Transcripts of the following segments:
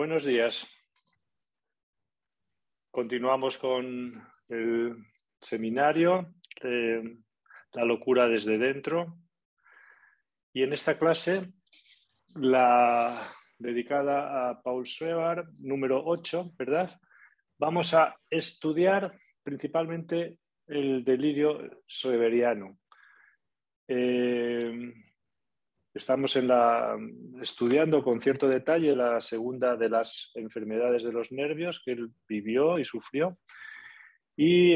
Buenos días. Continuamos con el seminario de la locura desde dentro. Y en esta clase, la dedicada a Paul Schreber, número 8, ¿verdad? Vamos a estudiar principalmente el delirio schreberiano. Estamos estudiando con cierto detalle la segunda de las enfermedades de los nervios que él vivió y sufrió. Y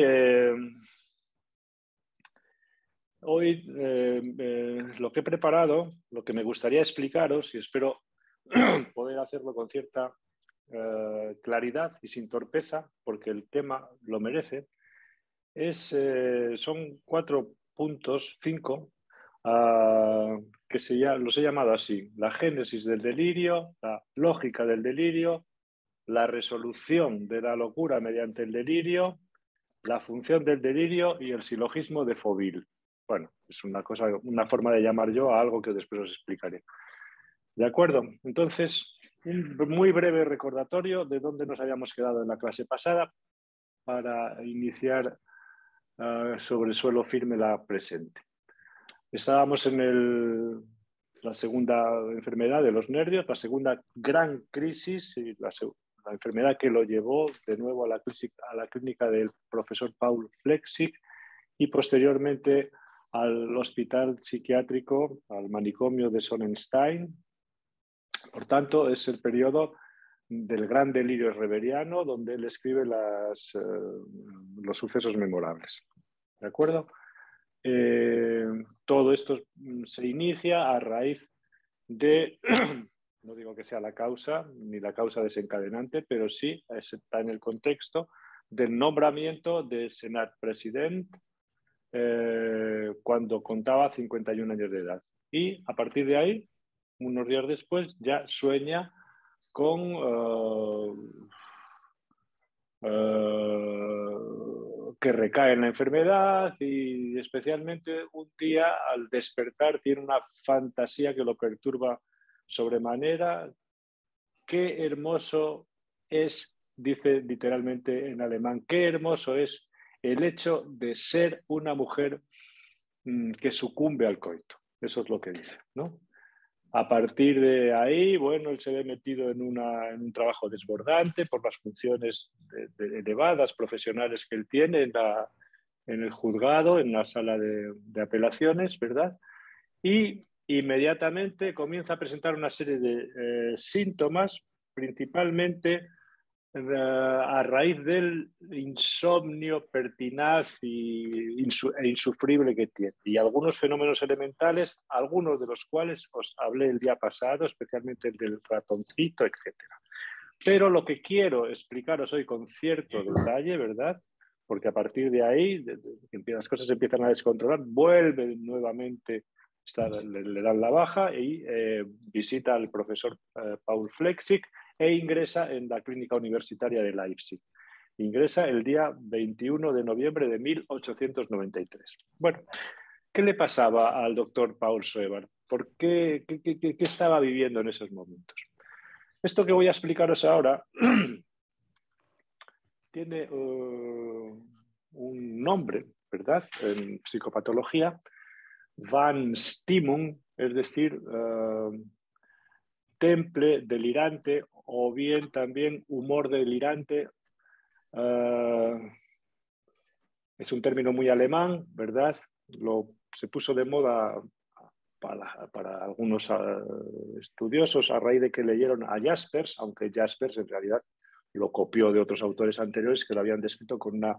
hoy lo que he preparado, lo que me gustaría explicaros, y espero poder hacerlo con cierta claridad y sin torpeza, porque el tema lo merece, son 4 puntos, 5, los he llamado así: la génesis del delirio, la lógica del delirio, la resolución de la locura mediante el delirio, la función del delirio y el silogismo de Foville. Bueno, es una forma de llamar yo a algo que después os explicaré. ¿De acuerdo? Entonces, un muy breve recordatorio de dónde nos habíamos quedado en la clase pasada para iniciar sobre suelo firme la presente. Estábamos en la segunda enfermedad de los nervios, la segunda gran crisis, y la enfermedad que lo llevó de nuevo a la clínica del profesor Paul Flechsig y posteriormente al hospital psiquiátrico, al manicomio de Sonnenstein. Por tanto, es el periodo del gran delirio schreberiano, donde él escribe los sucesos memorables. ¿De acuerdo? Todo esto se inicia a raíz de, no digo que sea la causa, ni la causa desencadenante, pero sí está en el contexto del nombramiento de Senat President cuando contaba 51 años de edad. Y a partir de ahí, unos días después, ya sueña con que recae en la enfermedad, y especialmente un día al despertar tiene una fantasía que lo perturba sobremanera. Qué hermoso es, dice literalmente en alemán, qué hermoso es el hecho de ser una mujer que sucumbe al coito. Eso es lo que dice, ¿no? A partir de ahí, bueno, él se ve metido en un trabajo desbordante por las funciones elevadas, profesionales que él tiene en el juzgado, en la sala de apelaciones, ¿verdad? Y inmediatamente comienza a presentar una serie de síntomas, principalmente a raíz del insomnio pertinaz e insufrible que tiene, y algunos fenómenos elementales, algunos de los cuales os hablé el día pasado, especialmente el del ratoncito, etc. Pero lo que quiero explicaros hoy con cierto detalle, ¿verdad? Porque a partir de ahí las cosas empiezan a descontrolar, vuelve nuevamente, le dan la baja y visita al profesor Paul Flechsig e ingresa en la clínica universitaria de Leipzig. Ingresa el día 21 de noviembre de 1893. Bueno, ¿qué le pasaba al doctor Paul Schreber? ¿Qué estaba viviendo en esos momentos? Esto que voy a explicaros ahora tiene un nombre, ¿verdad? En psicopatología, Van Stimmung, es decir, temple delirante, o bien también humor delirante. Es un término muy alemán, ¿verdad? Se puso de moda para algunos estudiosos a raíz de que leyeron a Jaspers, aunque Jaspers en realidad lo copió de otros autores anteriores que lo habían descrito con una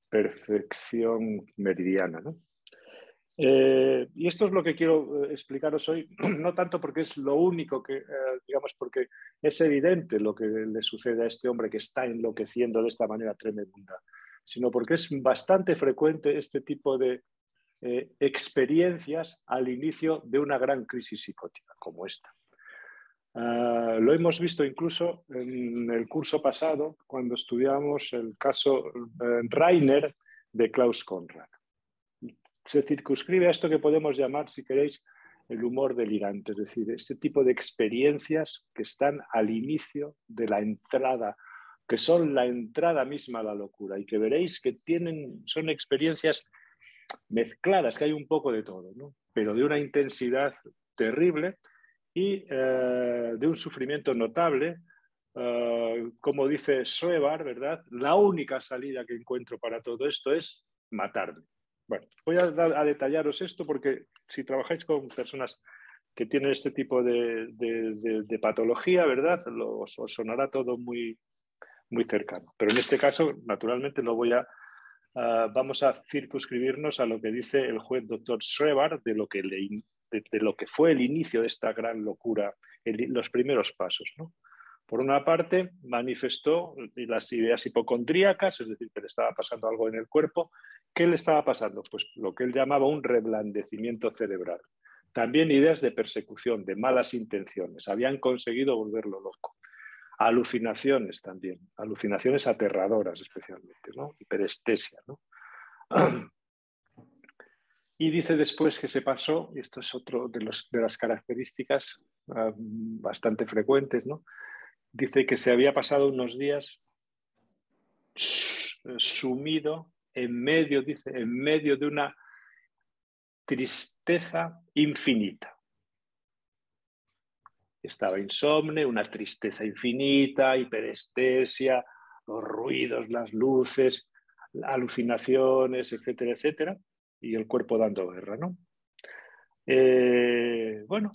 perfección meridiana, ¿no? Y esto es lo que quiero explicaros hoy, no tanto porque es lo único que, digamos, porque es evidente lo que le sucede a este hombre que está enloqueciendo de esta manera tremenda, sino porque es bastante frecuente este tipo de experiencias al inicio de una gran crisis psicótica como esta. Lo hemos visto incluso en el curso pasado cuando estudiamos el caso Rainer de Klaus Conrad. Se circunscribe a esto que podemos llamar, si queréis, el humor delirante, es decir, ese tipo de experiencias que están al inicio de la entrada, que son la entrada misma a la locura y que veréis que son experiencias mezcladas, que hay un poco de todo, ¿no? Pero de una intensidad terrible y de un sufrimiento notable. Como dice Schreber, ¿verdad? La única salida que encuentro para todo esto es matarme. Bueno, voy a detallaros esto porque si trabajáis con personas que tienen este tipo de patología, ¿verdad? Os sonará todo muy, muy cercano. Pero en este caso, naturalmente, vamos a circunscribirnos a lo que dice el juez doctor Schreber de lo que fue el inicio de esta gran locura, los primeros pasos, ¿no? Por una parte, manifestó las ideas hipocondríacas, es decir, que le estaba pasando algo en el cuerpo. ¿Qué le estaba pasando? Pues lo que él llamaba un reblandecimiento cerebral. También ideas de persecución, de malas intenciones. Habían conseguido volverlo loco. Alucinaciones también, alucinaciones aterradoras especialmente, ¿no? Hiperestesia, ¿no? Y dice después que se pasó, y esto es otro de las características bastante frecuentes, ¿no? Dice que se había pasado unos días sumido en medio de una tristeza infinita. Estaba insomne, una tristeza infinita, hiperestesia, los ruidos, las luces, alucinaciones, etcétera, etcétera, y el cuerpo dando guerra, ¿no? Bueno,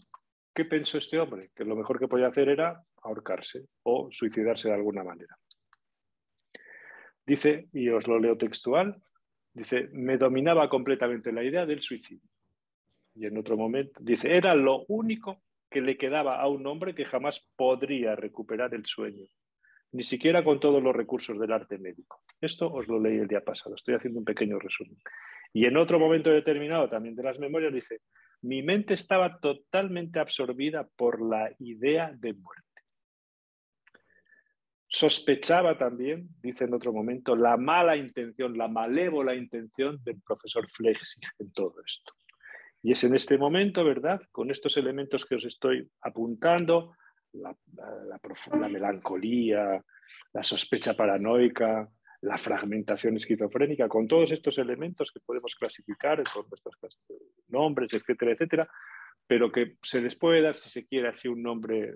¿qué pensó este hombre? Que lo mejor que podía hacer era ahorcarse o suicidarse de alguna manera. Dice, y os lo leo textual, dice, me dominaba completamente la idea del suicidio. Y en otro momento, dice, era lo único que le quedaba a un hombre que jamás podría recuperar el sueño, ni siquiera con todos los recursos del arte médico. Esto os lo leí el día pasado, estoy haciendo un pequeño resumen. Y en otro momento determinado, también de las memorias, dice, mi mente estaba totalmente absorbida por la idea de muerte. Sospechaba también, dice en otro momento, la mala intención, la malévola intención del profesor Flechsig en todo esto. Y es en este momento, ¿verdad?, con estos elementos que os estoy apuntando, la melancolía, la sospecha paranoica, la fragmentación esquizofrénica, con todos estos elementos que podemos clasificar con nuestros nombres, etcétera, etcétera, pero que se les puede dar, si se quiere, así un nombre,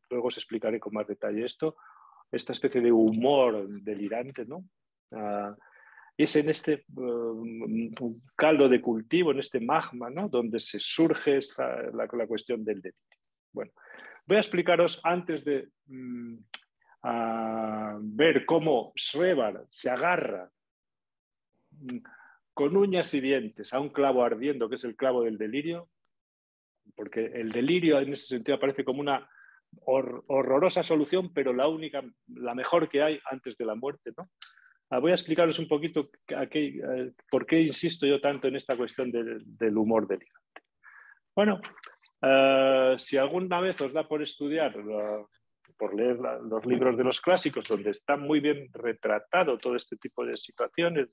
luego os explicaré con más detalle esto, esta especie de humor delirante, ¿no? Es en este caldo de cultivo, en este magma, ¿no?, donde se surge la cuestión del delirio. Bueno, voy a explicaros antes de ver cómo Schreber se agarra con uñas y dientes a un clavo ardiendo, que es el clavo del delirio, porque el delirio en ese sentido aparece como una horrorosa solución, pero la mejor que hay antes de la muerte, ¿no? Voy a explicaros un poquito por qué insisto yo tanto en esta cuestión del humor delirante. Bueno, si alguna vez os da por estudiar, por leer los libros de los clásicos, donde está muy bien retratado todo este tipo de situaciones,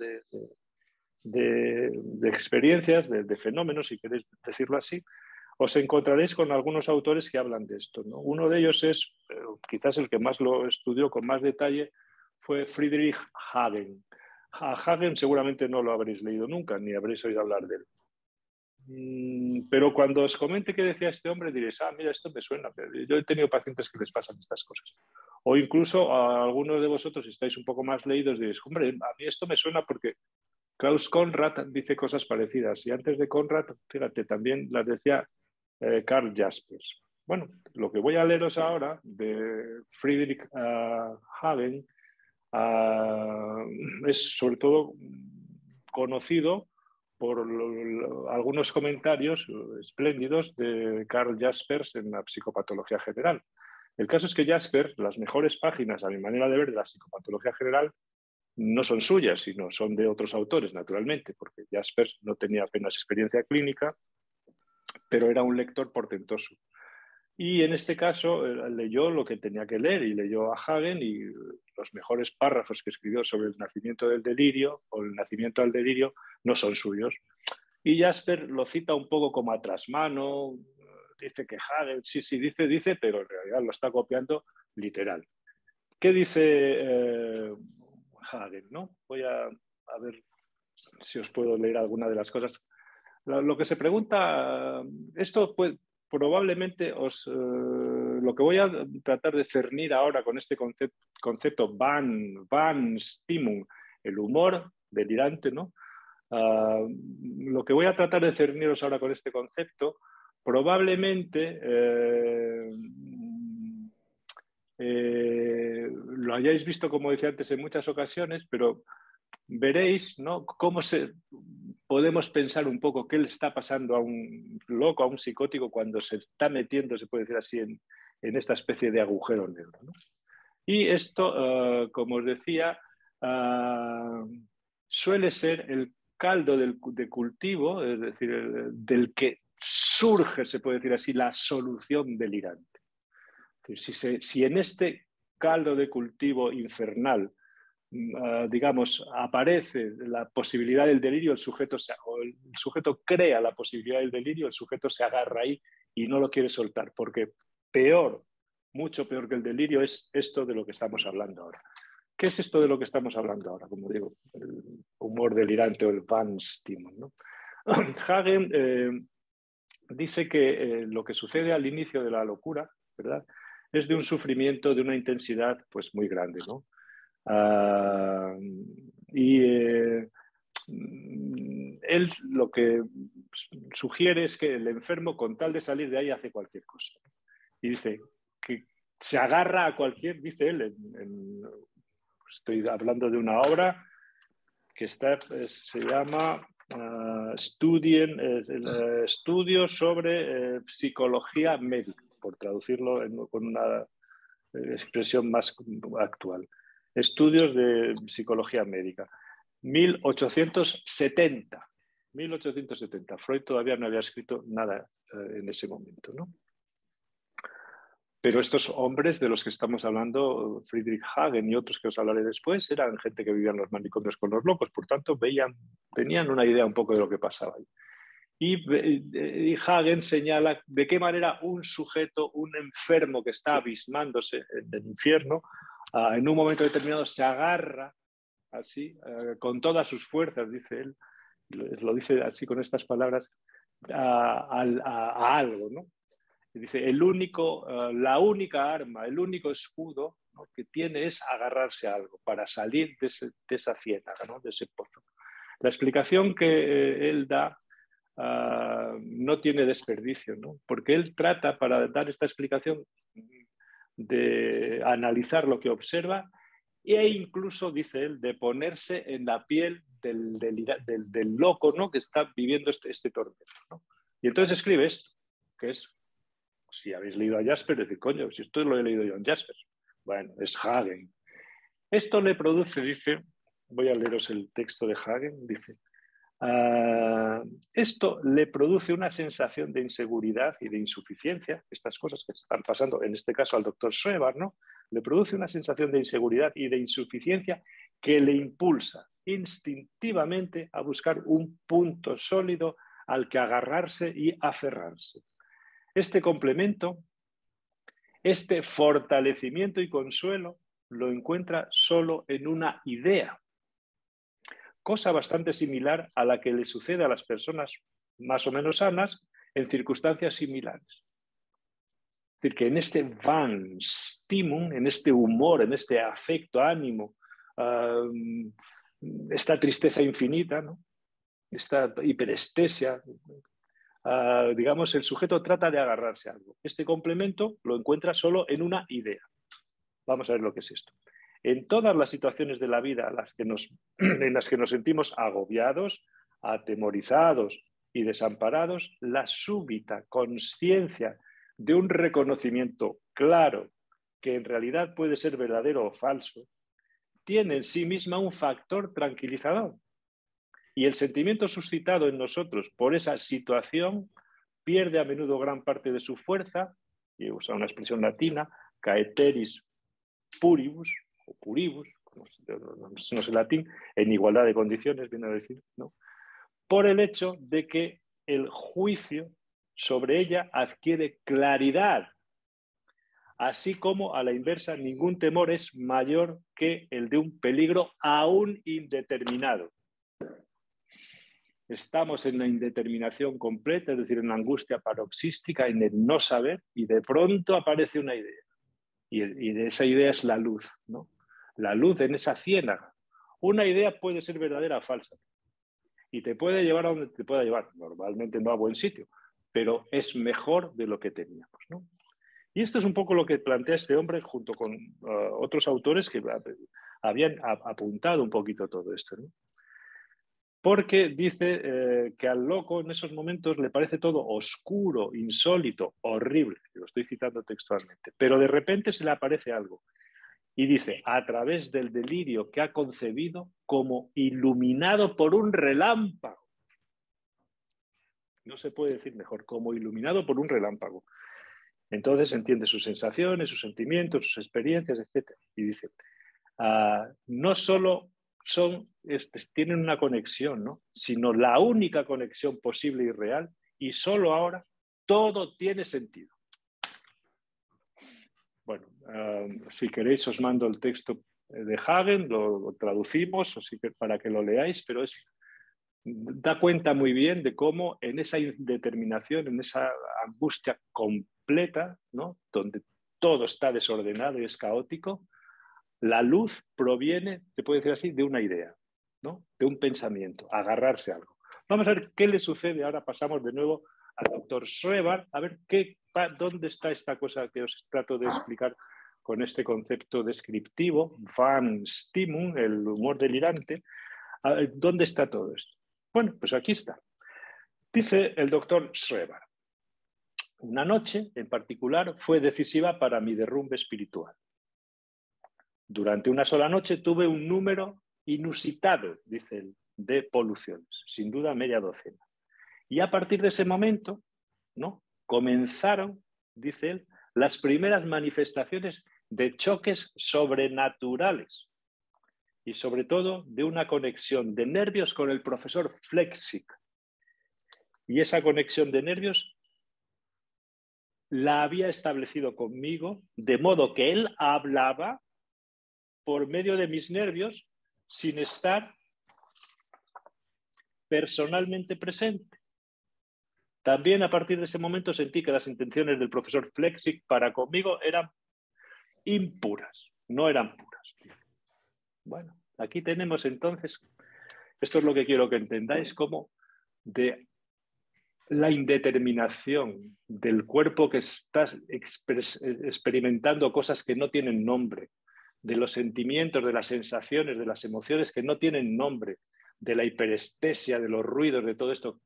de experiencias, de fenómenos, si queréis decirlo así, os encontraréis con algunos autores que hablan de esto, ¿no? Uno de ellos es, quizás el que más lo estudió con más detalle, fue Friedrich Hagen. A Hagen seguramente no lo habréis leído nunca, ni habréis oído hablar de él. Pero cuando os comente qué decía este hombre, diréis, mira, esto me suena. Yo he tenido pacientes que les pasan estas cosas. O incluso a algunos de vosotros, si estáis un poco más leídos, diréis, hombre, a mí esto me suena porque Klaus Conrad dice cosas parecidas. Y antes de Conrad, fíjate, también las decía Karl Jaspers. Bueno, lo que voy a leeros ahora de Friedrich Hagen es sobre todo conocido por algunos comentarios espléndidos de Karl Jaspers en la psicopatología general. El caso es que Jaspers, las mejores páginas, a mi manera de ver, de la psicopatología general, no son suyas, sino son de otros autores, naturalmente, porque Jaspers no tenía apenas experiencia clínica, pero era un lector portentoso. Y en este caso leyó lo que tenía que leer y leyó a Hagen, y los mejores párrafos que escribió sobre el nacimiento del delirio o el nacimiento al delirio no son suyos. Y Jasper lo cita un poco como a trasmano, dice que Hagel, sí, dice, pero en realidad lo está copiando literal. ¿Qué dice Hagel, ¿no? Voy a ver si os puedo leer alguna de las cosas. Lo que se pregunta, esto pues, probablemente lo que voy a tratar de cernir ahora con este concepto Van Stimmung, el humor delirante, ¿no? Lo que voy a tratar de cerniros ahora con este concepto, probablemente lo hayáis visto, como decía antes, en muchas ocasiones, pero veréis, ¿no?, cómo podemos pensar un poco qué le está pasando a un loco, a un psicótico, cuando se está metiendo, se puede decir así, en esta especie de agujero negro, ¿no? Y esto, como os decía, suele ser el caldo de cultivo, es decir, del que surge, se puede decir así, la solución delirante. Es decir, si en este caldo de cultivo infernal, digamos, aparece la posibilidad del delirio, el sujeto crea la posibilidad del delirio, el sujeto se agarra ahí y no lo quiere soltar, porque peor, mucho peor que el delirio es esto de lo que estamos hablando ahora. ¿Qué es esto de lo que estamos hablando ahora? Como digo, el humor delirante o el Van Stimmung, ¿no? Hagen dice que lo que sucede al inicio de la locura, ¿verdad?, es de un sufrimiento de una intensidad pues muy grande, ¿no? Él lo que sugiere es que el enfermo, con tal de salir de ahí, hace cualquier cosa. Y dice que se agarra a cualquier, dice él, estoy hablando de una obra que se llama Estudios sobre psicología médica, por traducirlo con una expresión más actual. Estudios de psicología médica. 1870. 1870. Freud todavía no había escrito nada en ese momento, ¿no? Pero estos hombres de los que estamos hablando, Friedrich Hagen y otros que os hablaré después, eran gente que vivía en los manicomios con los locos, por tanto tenían una idea un poco de lo que pasaba ahí. Y Hagen señala de qué manera un sujeto, un enfermo que está abismándose en el infierno, en un momento determinado se agarra así, con todas sus fuerzas, dice él, lo dice así con estas palabras, a algo, ¿no? Y dice, la única arma, el único escudo, ¿no?, que tiene es agarrarse a algo para salir de esa ciénaga, ¿no?, de ese pozo. La explicación que él da no tiene desperdicio, ¿no?, porque él trata, para dar esta explicación, de analizar lo que observa e incluso, dice él, de ponerse en la piel del loco, ¿no?, que está viviendo este tormento, ¿no? Y entonces escribe esto, que es, si habéis leído a Jasper, decir, coño, si esto lo he leído yo en Jasper. Bueno, es Hagen. Esto le produce, dice, voy a leeros el texto de Hagen, dice, esto le produce una sensación de inseguridad y de insuficiencia, estas cosas que están pasando, en este caso al doctor Schreber, ¿no?, le produce una sensación de inseguridad y de insuficiencia que le impulsa instintivamente a buscar un punto sólido al que agarrarse y aferrarse. Este complemento, este fortalecimiento y consuelo lo encuentra solo en una idea, cosa bastante similar a la que le sucede a las personas más o menos sanas en circunstancias similares. Es decir, que en este Van Stimmung, en este humor, en este afecto, ánimo, esta tristeza infinita, ¿no?, esta hiperestesia, digamos, el sujeto trata de agarrarse a algo. Este complemento lo encuentra solo en una idea. Vamos a ver lo que es esto. En todas las situaciones de la vida en las que nos sentimos agobiados, atemorizados y desamparados, la súbita conciencia de un reconocimiento claro, que en realidad puede ser verdadero o falso, tiene en sí misma un factor tranquilizador. Y el sentimiento suscitado en nosotros por esa situación pierde a menudo gran parte de su fuerza, y usa una expresión latina, caeteris puribus, o puribus, no sé latín, en igualdad de condiciones, viene a decir, ¿no?, por el hecho de que el juicio sobre ella adquiere claridad, así como a la inversa ningún temor es mayor que el de un peligro aún indeterminado. Estamos en la indeterminación completa, es decir, en la angustia paroxística, en el no saber, y de pronto aparece una idea. Y de esa idea es la luz, ¿no? La luz en esa ciénaga. Una idea puede ser verdadera o falsa y te puede llevar a donde te pueda llevar, normalmente no a buen sitio, pero es mejor de lo que teníamos, ¿no? Y esto es un poco lo que plantea este hombre junto con otros autores que habían apuntado un poquito todo esto, ¿no? Porque dice que al loco en esos momentos le parece todo oscuro, insólito, horrible, lo estoy citando textualmente, pero de repente se le aparece algo y dice, a través del delirio que ha concebido como iluminado por un relámpago. No se puede decir mejor, como iluminado por un relámpago. Entonces entiende sus sensaciones, sus sentimientos, sus experiencias, etc. Y dice, no solo tienen una conexión, ¿no? Sino la única conexión posible y real, y solo ahora todo tiene sentido. Bueno, si queréis os mando el texto de Hagen, lo traducimos para que lo leáis, pero da cuenta muy bien de cómo en esa indeterminación, en esa angustia completa, ¿no? Donde todo está desordenado y es caótico, la luz proviene, se puede decir así, de una idea, ¿no? De un pensamiento, agarrarse a algo. Vamos a ver qué le sucede. Ahora pasamos de nuevo al doctor Schreber, a ver dónde está esta cosa que os trato de explicar con este concepto descriptivo, Van Stimung, el humor delirante. ¿Dónde está todo esto? Bueno, pues aquí está. Dice el doctor Schreber, una noche en particular fue decisiva para mi derrumbe espiritual. Durante una sola noche tuve un número inusitado, dice él, de poluciones, sin duda media docena. Y a partir de ese momento, ¿no? Comenzaron, dice él, las primeras manifestaciones de choques sobrenaturales y sobre todo de una conexión de nervios con el profesor Flechsig. Y esa conexión de nervios la había establecido conmigo, de modo que él hablaba por medio de mis nervios sin estar personalmente presente. También a partir de ese momento sentí que las intenciones del profesor Flechsig para conmigo eran impuras, no eran puras. Bueno, aquí tenemos entonces, esto es lo que quiero que entendáis, como de la indeterminación del cuerpo que está experimentando cosas que no tienen nombre, de los sentimientos, de las sensaciones, de las emociones que no tienen nombre, de la hiperestesia, de los ruidos, de todo esto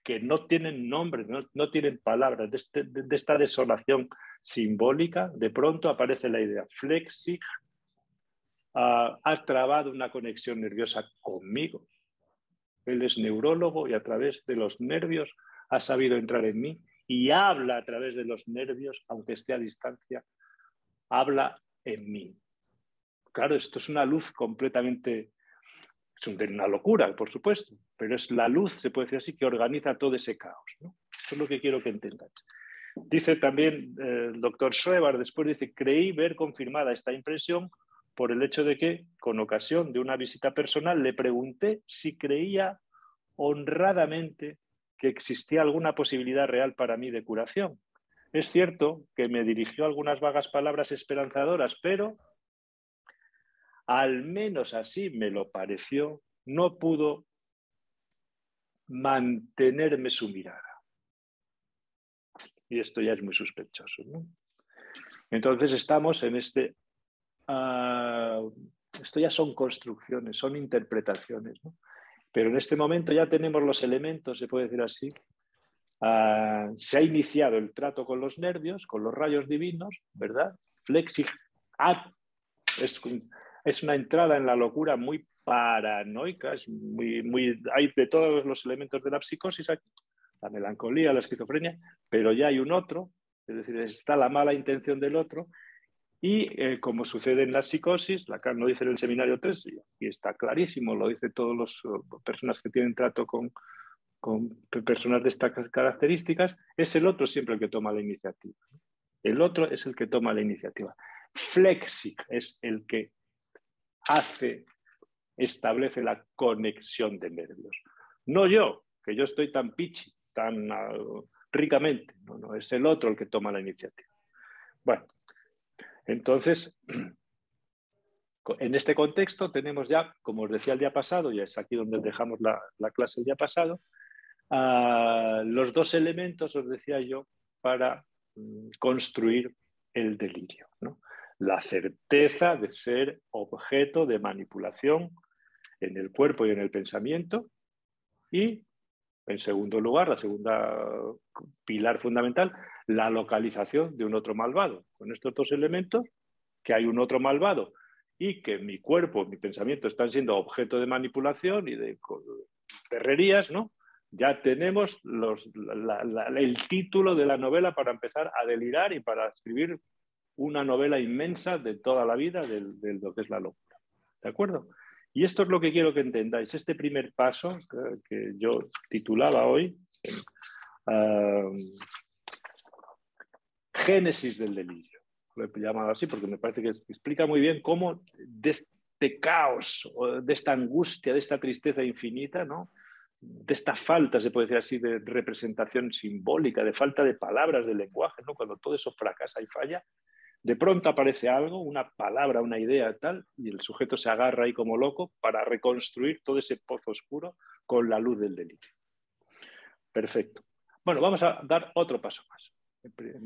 que no tienen nombre, no tienen palabras, de esta desolación simbólica, de pronto aparece la idea. Flechsig ha trabado una conexión nerviosa conmigo. Él es neurólogo y a través de los nervios ha sabido entrar en mí y habla a través de los nervios, aunque esté a distancia, habla en mí. Claro, esto es una luz completamente, es una locura, por supuesto, pero es la luz, se puede decir así, que organiza todo ese caos, ¿no? Eso es lo que quiero que entendáis. Dice también el doctor Schreber, después dice, creí ver confirmada esta impresión por el hecho de que, con ocasión de una visita personal, le pregunté si creía honradamente que existía alguna posibilidad real para mí de curación. Es cierto que me dirigió algunas vagas palabras esperanzadoras, pero al menos así me lo pareció, no pudo mantenerme su mirada. Y esto ya es muy sospechoso, ¿no? Entonces estamos en este... esto ya son construcciones, son interpretaciones, ¿no? Pero en este momento ya tenemos los elementos, se puede decir así. Se ha iniciado el trato con los nervios, con los rayos divinos, ¿verdad? Flechsig es una entrada en la locura muy paranoica, hay de todos los elementos de la psicosis aquí, la melancolía, la esquizofrenia, pero ya hay un otro, es decir, está la mala intención del otro, Y como sucede en la psicosis, Lacan lo dice en el seminario 3, y está clarísimo, lo dice todas las personas que tienen trato con personas de estas características, es el otro siempre el que toma la iniciativa. El otro es el que toma la iniciativa. Flexic es el que establece la conexión de nervios. No yo, que yo estoy tan pichi, tan ricamente. No, es el otro el que toma la iniciativa. Bueno, entonces, en este contexto tenemos ya, como os decía el día pasado, y es aquí donde dejamos la clase el día pasado, los dos elementos, os decía yo, para construir el delirio, ¿no? La certeza de ser objeto de manipulación en el cuerpo y en el pensamiento, y, en segundo lugar, la segunda pilar fundamental, la localización de un otro malvado. Con estos dos elementos, que hay un otro malvado y que mi cuerpo, mi pensamiento están siendo objeto de manipulación y de perrerías, ¿no? Ya tenemos el título de la novela para empezar a delirar y para escribir una novela inmensa de toda la vida de lo que es la locura. ¿De acuerdo? Y esto es lo que quiero que entendáis. Este primer paso que yo titulaba hoy, Génesis del delirio. Lo he llamado así porque me parece que explica muy bien cómo de este caos, de esta angustia, de esta tristeza infinita, ¿no? De esta falta, se puede decir así, de representación simbólica, de falta de palabras, de lenguaje, ¿no? Cuando todo eso fracasa y falla, de pronto aparece algo, una palabra, una idea tal, y el sujeto se agarra ahí como loco para reconstruir todo ese pozo oscuro con la luz del delirio. Perfecto. Bueno, vamos a dar otro paso más.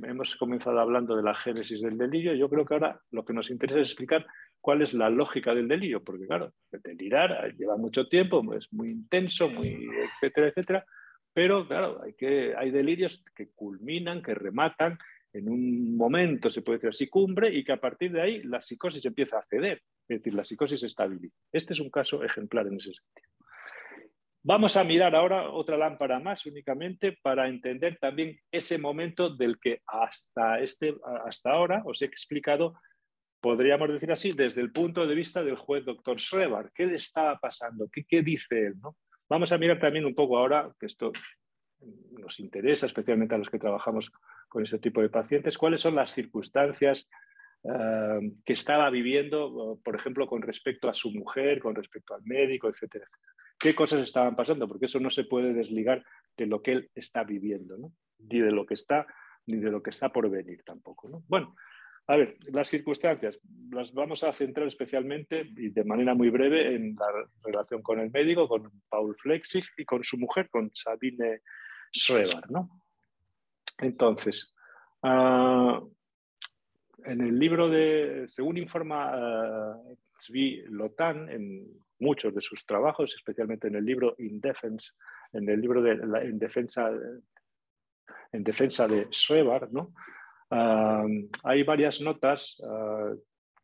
Hemos comenzado hablando de la génesis del delirio. Yo creo que ahora lo que nos interesa es explicar cuál es la lógica del delirio, porque claro, delirar lleva mucho tiempo, es muy intenso, muy etcétera, etcétera, pero claro, hay delirios que culminan, que rematan en un momento, se puede decir así, cumbre, y que a partir de ahí la psicosis empieza a ceder, es decir, la psicosis se estabiliza. Este es un caso ejemplar en ese sentido. Vamos a mirar ahora otra lámpara más únicamente para entender también ese momento del que hasta ahora os he explicado, podríamos decir así, desde el punto de vista del juez doctor Schreber. ¿Qué le estaba pasando? ¿Qué dice él, ¿no? Vamos a mirar también un poco ahora, que esto nos interesa, especialmente a los que trabajamos con ese tipo de pacientes, cuáles son las circunstancias que estaba viviendo, por ejemplo, con respecto a su mujer, con respecto al médico, etcétera, etcétera. ¿Qué cosas estaban pasando? Porque eso no se puede desligar de lo que él está viviendo, ¿no? Ni de lo que está, ni de lo que está por venir tampoco, ¿no? Bueno, a ver, las circunstancias las vamos a centrar especialmente y de manera muy breve en la relación con el médico, con Paul Flechsig, y con su mujer, con Sabine Schreber, ¿no? Entonces, en el libro según informa Zvi Lotan, en muchos de sus trabajos, especialmente en el libro In Defense, en el libro en defensa de Schreber, ¿no? Hay varias notas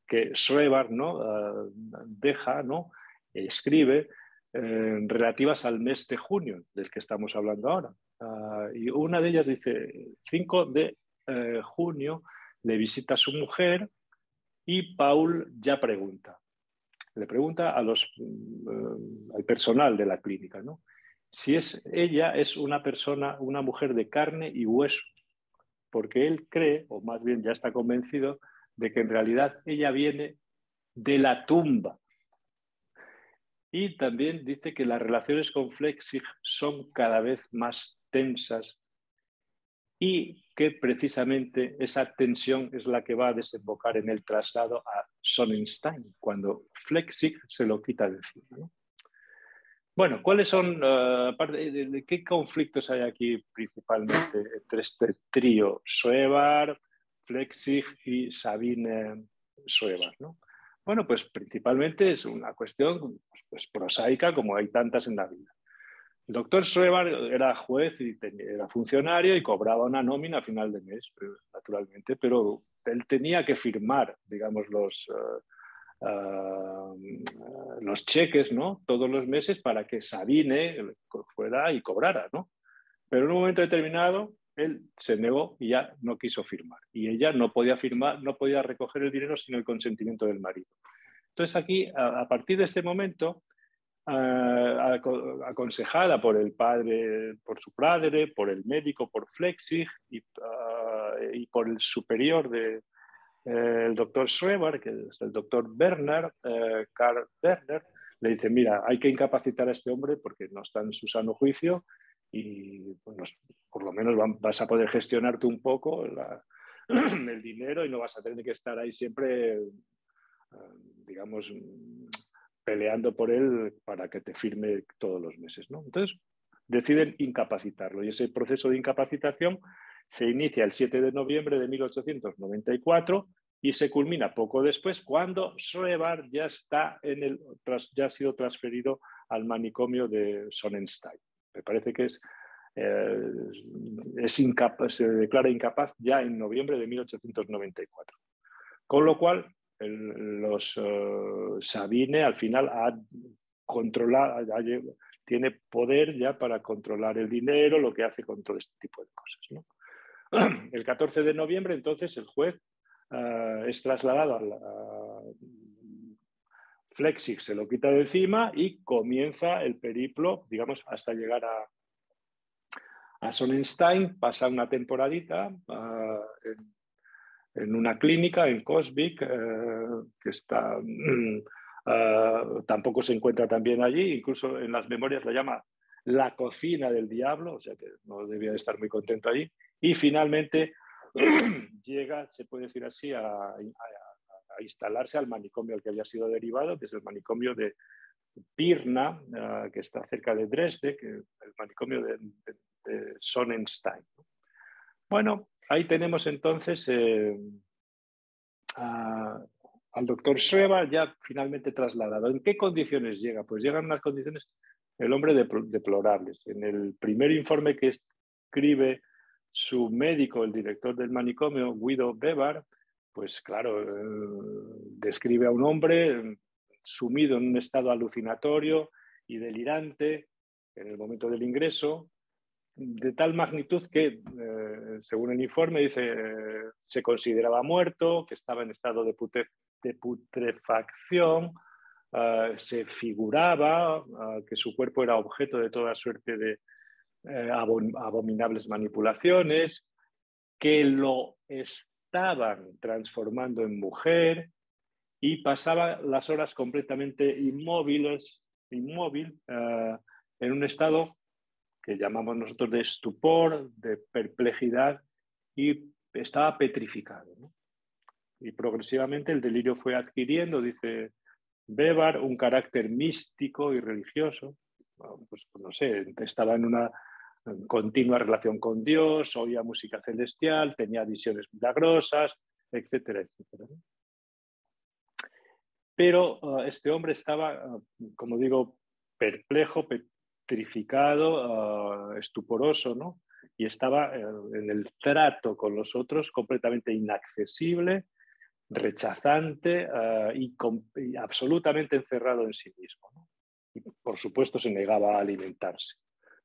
que Schreber, ¿no? Deja, ¿no? Escribe relativas al mes de junio, del que estamos hablando ahora. Y una de ellas dice, 5 de junio le visita a su mujer y Paul ya pregunta. Le pregunta al personal de la clínica, ¿no? Si ella es una persona, una mujer de carne y hueso, porque él cree, o más bien ya está convencido, de que en realidad ella viene de la tumba. Y también dice que las relaciones con Flechsig son cada vez más tensas y que precisamente esa tensión es la que va a desembocar en el traslado a Sonnenstein, cuando Flechsig se lo quita de encima, ¿no? Bueno, ¿cuáles son, de qué conflictos hay aquí principalmente entre este trío, Schreber, Flechsig y Sabine Schreber, ¿no? Bueno, pues principalmente es una cuestión pues, prosaica, como hay tantas en la vida. El doctor Schreber era juez y era funcionario y cobraba una nómina a final de mes, naturalmente, pero él tenía que firmar, digamos, los cheques, ¿no? Todos los meses para que Sabine fuera y cobrara, ¿no? Pero en un momento determinado, él se negó y ya no quiso firmar. Y ella no podía firmar, no podía recoger el dinero sin el consentimiento del marido. Entonces aquí, a partir de este momento, aconsejada por el padre, por su padre, por el médico, por Flechsig y por el superior el doctor Schreber, que es el doctor Werner, Karl Werner, le dice, mira, hay que incapacitar a este hombre porque no está en su sano juicio y bueno, por lo menos vas a poder gestionarte un poco el dinero y no vas a tener que estar ahí siempre, digamos, peleando por él para que te firme todos los meses, ¿no? Entonces deciden incapacitarlo y ese proceso de incapacitación se inicia el 7 de noviembre de 1894 y se culmina poco después cuando Schreber ya ya ha sido transferido al manicomio de Sonnenstein. Me parece que se declara incapaz ya en noviembre de 1894. Con lo cual, los Sabine al final tiene poder ya para controlar el dinero, lo que hace con todo este tipo de cosas, ¿no? El 14 de noviembre, entonces, el juez es trasladado a Flechsig, se lo quita de encima y comienza el periplo, digamos, hasta llegar a Sonnenstein, pasa una temporadita en una clínica en Cosvig, que está, tampoco se encuentra tan bien allí, incluso en las memorias la llama la cocina del diablo, o sea que no debía de estar muy contento allí, y finalmente llega, se puede decir así, a instalarse al manicomio al que había sido derivado, que es el manicomio de Pirna, que está cerca de Dresde, que el manicomio de Sonnenstein. Bueno, ahí tenemos entonces al doctor Schreber ya finalmente trasladado. ¿En qué condiciones llega? Pues llegan unas condiciones, el hombre, deplorables. En el primer informe que escribe su médico, el director del manicomio, Guido Weber, pues claro, describe a un hombre sumido en un estado alucinatorio y delirante en el momento del ingreso, de tal magnitud que, según el informe, dice, se consideraba muerto, que estaba en estado de putrefacción, se figuraba que su cuerpo era objeto de toda suerte de abominables manipulaciones, que lo estaban transformando en mujer y pasaba las horas completamente inmóvil, en un estado que llamamos nosotros de estupor, de perplejidad, y estaba petrificado, ¿no? Y progresivamente el delirio fue adquiriendo, dice Weber, un carácter místico y religioso. Pues no sé, estaba en una continua relación con Dios, oía música celestial, tenía visiones milagrosas, etcétera, etcétera, ¿no? Pero este hombre estaba, como digo, perplejo, petrificado, estuporoso, ¿no? Y estaba en el trato con los otros completamente inaccesible, rechazante y absolutamente encerrado en sí mismo, ¿no? Y por supuesto se negaba a alimentarse.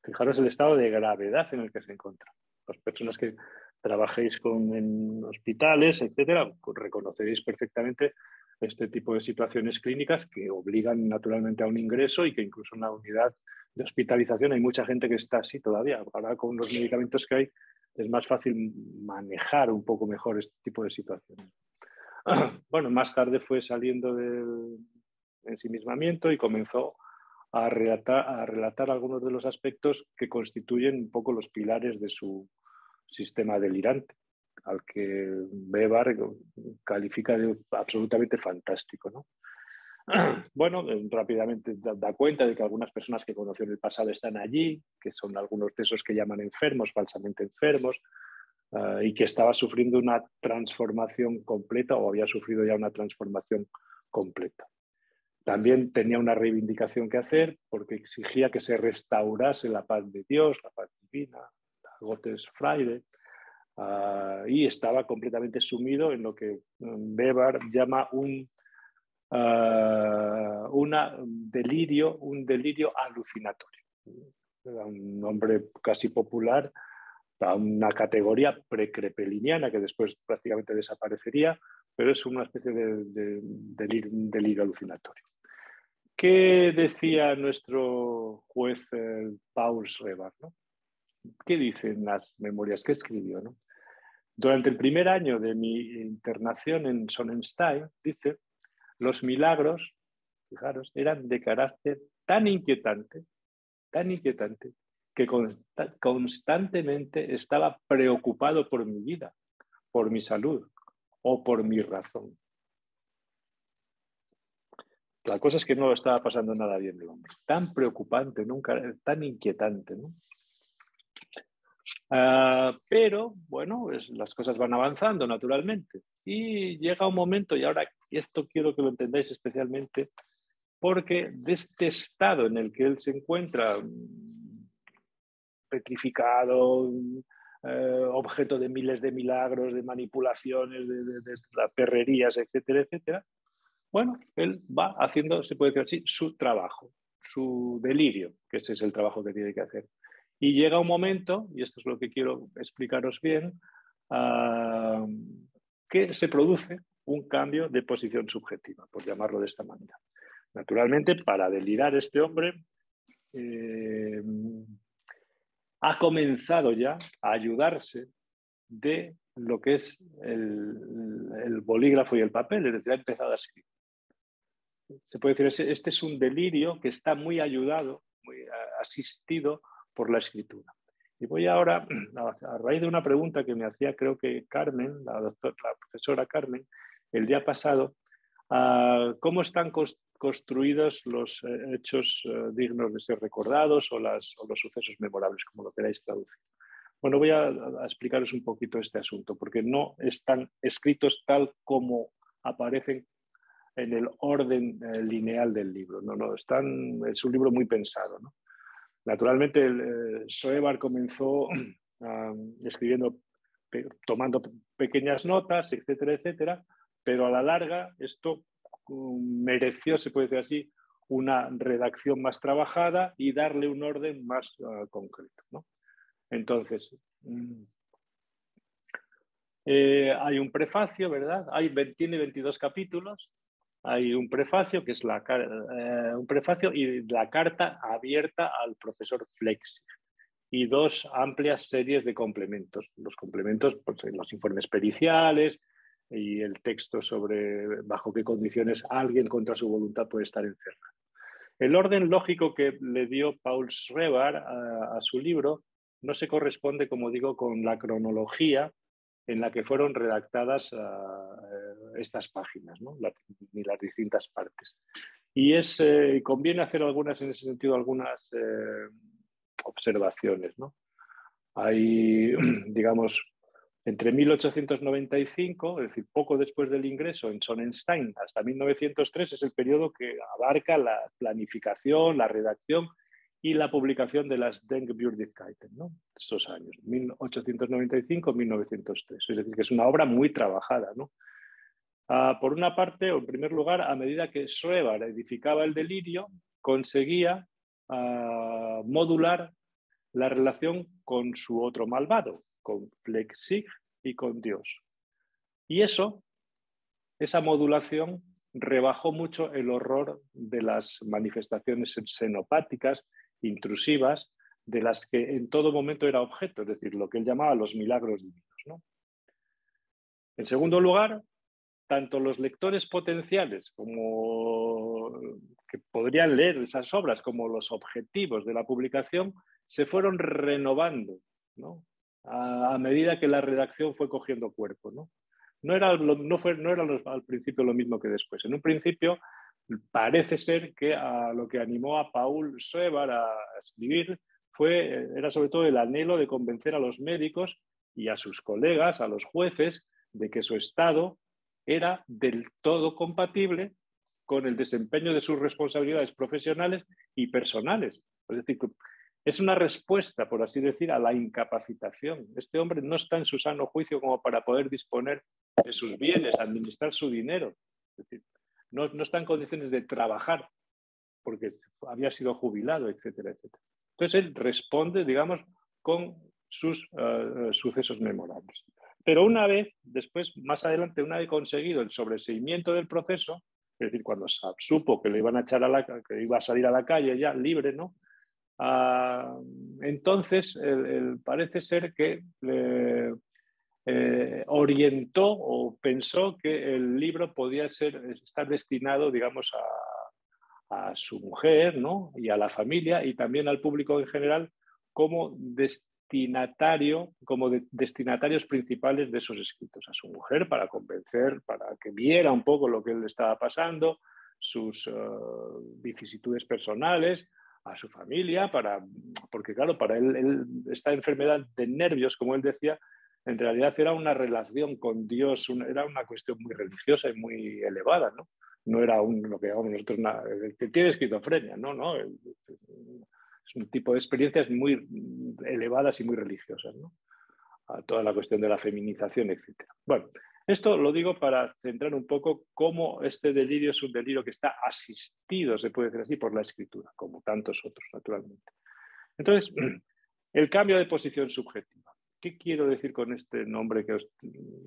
Fijaros el estado de gravedad en el que se encuentra. Las personas que trabajéis en hospitales, etcétera, reconoceréis perfectamente este tipo de situaciones clínicas que obligan naturalmente a un ingreso y que incluso en una unidad de hospitalización hay mucha gente que está así todavía. Ahora con los medicamentos que hay es más fácil manejar un poco mejor este tipo de situaciones. Bueno, más tarde fue saliendo del ensimismamiento y comenzó a relatar algunos de los aspectos que constituyen un poco los pilares de su sistema delirante, al que Weber califica de absolutamente fantástico, ¿no? Bueno, rápidamente da cuenta de que algunas personas que conoció en el pasado están allí, que son algunos de esos que llaman enfermos, falsamente enfermos, y que estaba sufriendo una transformación completa o había sufrido ya una transformación completa. También tenía una reivindicación que hacer porque exigía que se restaurase la paz de Dios, la paz divina, la Gottesfreude, y estaba completamente sumido en lo que Weber llama un delirio alucinatorio. Era un nombre casi popular una categoría precrepeliniana que después prácticamente desaparecería, pero es una especie de delirio alucinatorio. ¿Qué decía nuestro juez Paul Schreber, ¿no? ¿Qué dicen las memorias? ¿Qué escribió, no? Durante el primer año de mi internación en Sonnenstein, dice, los milagros, fijaros, eran de carácter tan inquietante, que constantemente estaba preocupado por mi vida, por mi salud o por mi razón. La cosa es que no estaba pasando nada bien el hombre. Tan preocupante, nunca, tan inquietante, ¿no? Pero, bueno, las cosas van avanzando naturalmente. Y llega un momento, y ahora esto quiero que lo entendáis especialmente, porque de este estado en el que él se encuentra, petrificado, objeto de miles de milagros, de manipulaciones, de perrerías, etcétera, etcétera, bueno, él va haciendo, se puede decir así, su trabajo, su delirio, que ese es el trabajo que tiene que hacer. Y llega un momento, y esto es lo que quiero explicaros bien, que se produce un cambio de posición subjetiva, por llamarlo de esta manera. Naturalmente, para delirar este hombre, ha comenzado ya a ayudarse de lo que es el bolígrafo y el papel, es decir, ha empezado a escribir. Se puede decir, este es un delirio que está muy ayudado, muy asistido por la escritura. Y voy ahora, a raíz de una pregunta que me hacía, creo que Carmen, la profesora Carmen, el día pasado, ¿cómo están construidos los hechos dignos de ser recordados o los sucesos memorables, como lo queráis traducir? Bueno, voy a explicaros un poquito este asunto, porque no están escritos tal como aparecen en el orden lineal del libro. Es un libro muy pensado, ¿no? Naturalmente, Schreber comenzó escribiendo, tomando pequeñas notas, etcétera, etcétera, pero a la larga esto mereció, se puede decir así, una redacción más trabajada y darle un orden más concreto, ¿no? Entonces, hay un prefacio, ¿verdad? Tiene 22 capítulos. Hay un prefacio, que es un prefacio y la carta abierta al profesor Flechsig. Y dos amplias series de complementos. Los complementos, pues, los informes periciales y el texto sobre bajo qué condiciones alguien contra su voluntad puede estar encerrado. El orden lógico que le dio Paul Schreber a su libro no se corresponde, como digo, con la cronología en la que fueron redactadas estas páginas, ¿no? Ni las distintas partes. Y conviene hacer en ese sentido, algunas observaciones, ¿no? Hay, digamos, entre 1895, es decir, poco después del ingreso en Sonnenstein, hasta 1903, es el periodo que abarca la planificación, la redacción y la publicación de las Denkbürdigkeiten, ¿no? Esos años, 1895-1903. Es decir, que es una obra muy trabajada, ¿no? Por una parte, o en primer lugar, a medida que Schreber edificaba el delirio, conseguía modular la relación con su otro malvado, con Flechsig y con Dios. Y esa modulación rebajó mucho el horror de las manifestaciones xenopáticas, intrusivas, de las que en todo momento era objeto, es decir, lo que él llamaba los milagros divinos, ¿no? En segundo lugar, tanto los lectores potenciales como que podrían leer esas obras como los objetivos de la publicación se fueron renovando, ¿no? A medida que la redacción fue cogiendo cuerpo, ¿no? No era al principio lo mismo que después. En un principio parece ser que lo que animó a Paul Schreber a escribir era sobre todo el anhelo de convencer a los médicos y a sus colegas, a los jueces, de que su estado era del todo compatible con el desempeño de sus responsabilidades profesionales y personales. Es decir, es una respuesta, por así decir, a la incapacitación. Este hombre no está en su sano juicio como para poder disponer de sus bienes, administrar su dinero. Es decir, no está en condiciones de trabajar porque había sido jubilado, etcétera, etcétera. Entonces él responde, digamos, con sus sucesos memorables. Pero una vez, después, más adelante, una vez conseguido el sobreseimiento del proceso, es decir, cuando supo que le iban a echar que iba a salir a la calle ya libre, ¿no? Entonces, parece ser que orientó o pensó que el libro podía estar destinado, digamos, a su mujer, ¿no? Y a la familia y también al público en general como destinatarios principales de esos escritos. A su mujer para convencer, para que viera un poco lo que le estaba pasando, sus vicisitudes personales, a su familia, porque claro, para él esta enfermedad de nervios, como él decía, en realidad era una relación con Dios, era una cuestión muy religiosa y muy elevada, ¿no? No era lo que llamamos nosotros que tiene esquizofrenia, no, es un tipo de experiencias muy elevadas y muy religiosas, ¿no? A toda la cuestión de la feminización, etc. Bueno, esto lo digo para centrar un poco cómo este delirio es un delirio que está asistido, se puede decir así, por la escritura, como tantos otros, naturalmente. Entonces, el cambio de posición subjetiva. ¿Qué quiero decir con este nombre que os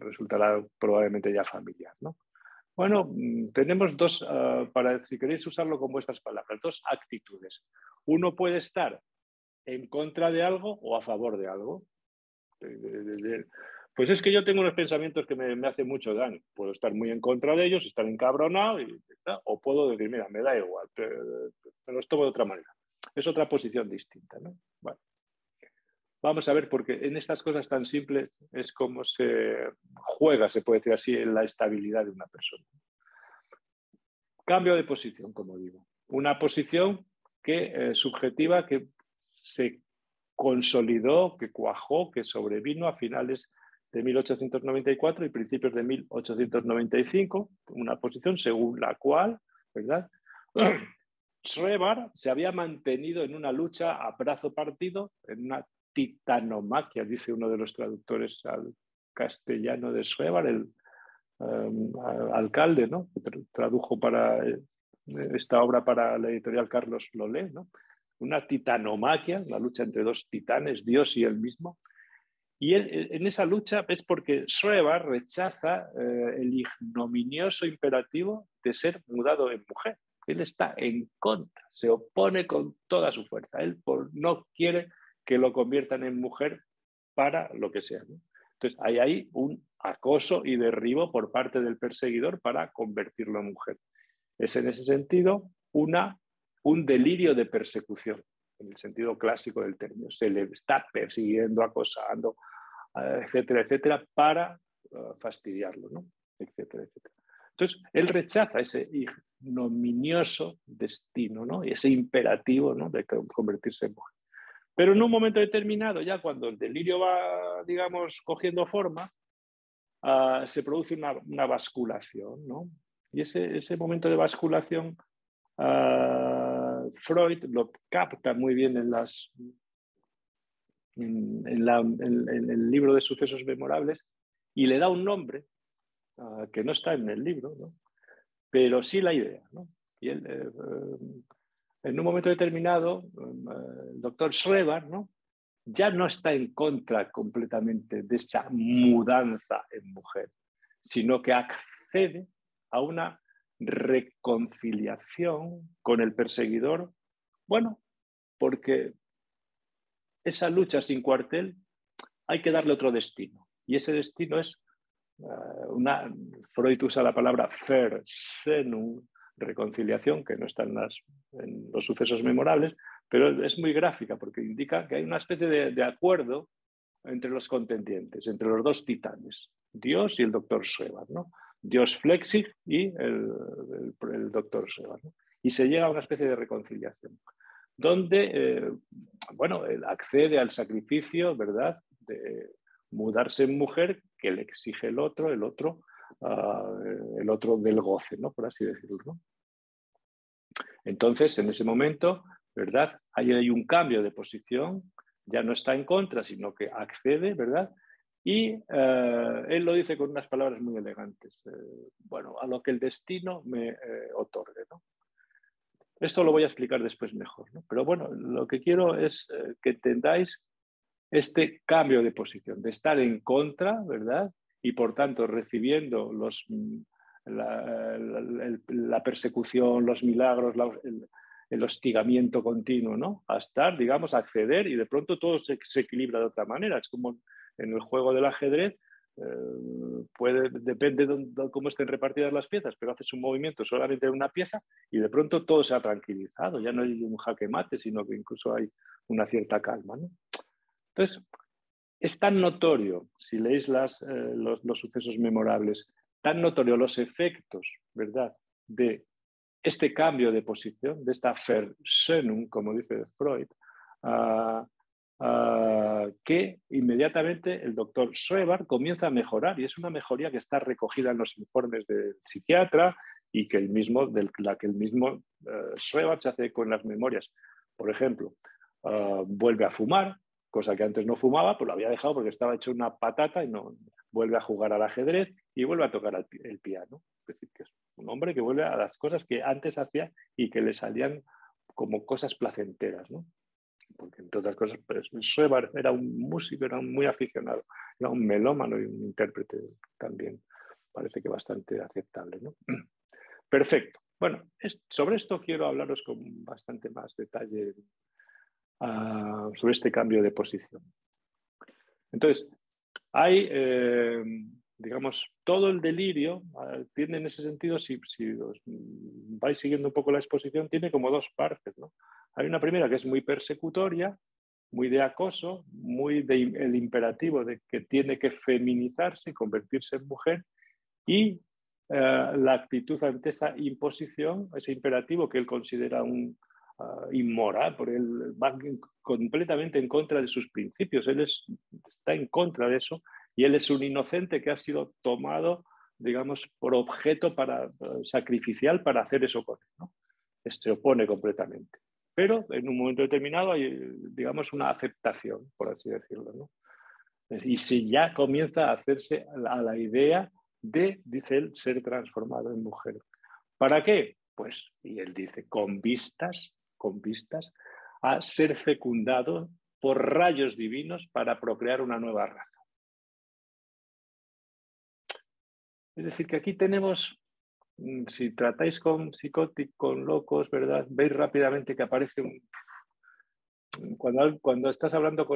resultará probablemente ya familiar, ¿no? Bueno, tenemos si queréis usarlo con vuestras palabras, dos actitudes. Uno puede estar en contra de algo o a favor de algo. Pues es que yo tengo unos pensamientos que me hacen mucho daño. Puedo estar muy en contra de ellos, estar encabronado, o puedo decir, mira, me da igual, pero los tomo de otra manera. Es otra posición distinta, ¿no? Bueno. Vamos a ver, porque en estas cosas tan simples es como se juega, se puede decir así, en la estabilidad de una persona. Cambio de posición, como digo. Una posición subjetiva que se consolidó, que cuajó, que sobrevino a finales de 1894 y principios de 1895, una posición según la cual, ¿verdad? Schreber se había mantenido en una lucha a brazo partido, en una titanomaquia, dice uno de los traductores al castellano de Schreber, el alcalde, ¿no? Que tradujo para esta obra para la editorial Carlos Lolé, ¿no? Una titanomaquia, la lucha entre dos titanes, Dios y él mismo. Y en esa lucha es porque Schreber rechaza el ignominioso imperativo de ser mudado en mujer. Él está en contra, se opone con toda su fuerza. Él no quiere que lo conviertan en mujer para lo que sea, ¿no? Entonces, hay ahí un acoso y derribo por parte del perseguidor para convertirlo en mujer. Es en ese sentido un delirio de persecución, en el sentido clásico del término. Se le está persiguiendo, acosando, etcétera, etcétera, para fastidiarlo, ¿no? Etcétera, etcétera. Entonces, él rechaza ese ignominioso destino, ¿no? Y ese imperativo, ¿no? De convertirse en mujer. Pero en un momento determinado, ya cuando el delirio va, digamos, cogiendo forma, se produce una basculación, ¿no? Y ese momento de basculación, Freud lo capta muy bien en el libro de Sucesos Memorables y le da un nombre que no está en el libro, ¿no? Pero sí la idea, ¿no? Y él, en un momento determinado, el doctor Schreber, ¿no? Ya no está en contra completamente de esa mudanza en mujer, sino que accede a una reconciliación con el perseguidor, bueno, porque esa lucha sin cuartel hay que darle otro destino. Y ese destino es Freud usa la palabra Versöhnung, reconciliación, que no está en los sucesos memorables, pero es muy gráfica porque indica que hay una especie de acuerdo entre los contendientes, entre los dos titanes, Dios y el doctor Schreber, ¿no? Dios Flexig y el doctor Schreber, ¿no? Y se llega a una especie de reconciliación, donde, bueno, él accede al sacrificio, ¿verdad?, de mudarse en mujer que le exige el otro del goce, ¿no?, por así decirlo, ¿no? Entonces, en ese momento, ¿verdad?, hay un cambio de posición, ya no está en contra, sino que accede, ¿verdad? Y él lo dice con unas palabras muy elegantes, bueno, a lo que el destino me otorgue, ¿no? Esto lo voy a explicar después mejor, ¿no? Pero bueno, lo que quiero es que entendáis este cambio de posición, de estar en contra, ¿verdad? Y por tanto recibiendo la persecución, los milagros, el hostigamiento continuo, ¿no? A estar, digamos, a acceder, y de pronto todo se equilibra de otra manera. Es como en el juego del ajedrez, depende de cómo estén repartidas las piezas, pero haces un movimiento solamente en una pieza y de pronto todo se ha tranquilizado. Ya no hay un jaque mate, sino que incluso hay una cierta calma, ¿no? Entonces, es tan notorio, si leéis los sucesos memorables, tan notorio los efectos, ¿verdad?, de este cambio de posición, de esta Versöhnung, como dice Freud, que inmediatamente el doctor Schreber comienza a mejorar, y es una mejoría que está recogida en los informes del psiquiatra y que la que el mismo Schreber se hace con las memorias. Por ejemplo, vuelve a fumar, cosa que antes no fumaba, pues lo había dejado porque estaba hecho una patata, y no vuelve a jugar al ajedrez y vuelve a tocar el piano. Es decir, que es un hombre que vuelve a las cosas que antes hacía y que le salían como cosas placenteras, ¿no? Porque entre otras cosas, pues, Schreber era un músico, era muy aficionado, era un melómano y un intérprete también, parece que bastante aceptable, ¿no? Perfecto. Bueno, sobre esto quiero hablaros con bastante más detalle, sobre este cambio de posición. Entonces, hay, digamos, todo el delirio, tiene en ese sentido, si os vais siguiendo un poco la exposición, tiene como dos partes, ¿no? Hay una primera que es muy persecutoria, muy de acoso, muy el imperativo de que tiene que feminizarse y convertirse en mujer, y la actitud ante esa imposición, ese imperativo que él considera inmoral, porque él va completamente en contra de sus principios, está en contra de eso, y él es un inocente que ha sido tomado, digamos, por objeto sacrificial para hacer eso con él, ¿no? Se opone completamente. Pero en un momento determinado hay, digamos, una aceptación, por así decirlo, ¿no? Y si ya comienza a hacerse a la idea de, dice él, ser transformado en mujer. ¿Para qué? Pues, y él dice, con vistas a ser fecundado por rayos divinos para procrear una nueva raza. Es decir, que aquí tenemos, si tratáis con psicóticos, con locos, ¿verdad? Veis rápidamente que aparece cuando estás hablando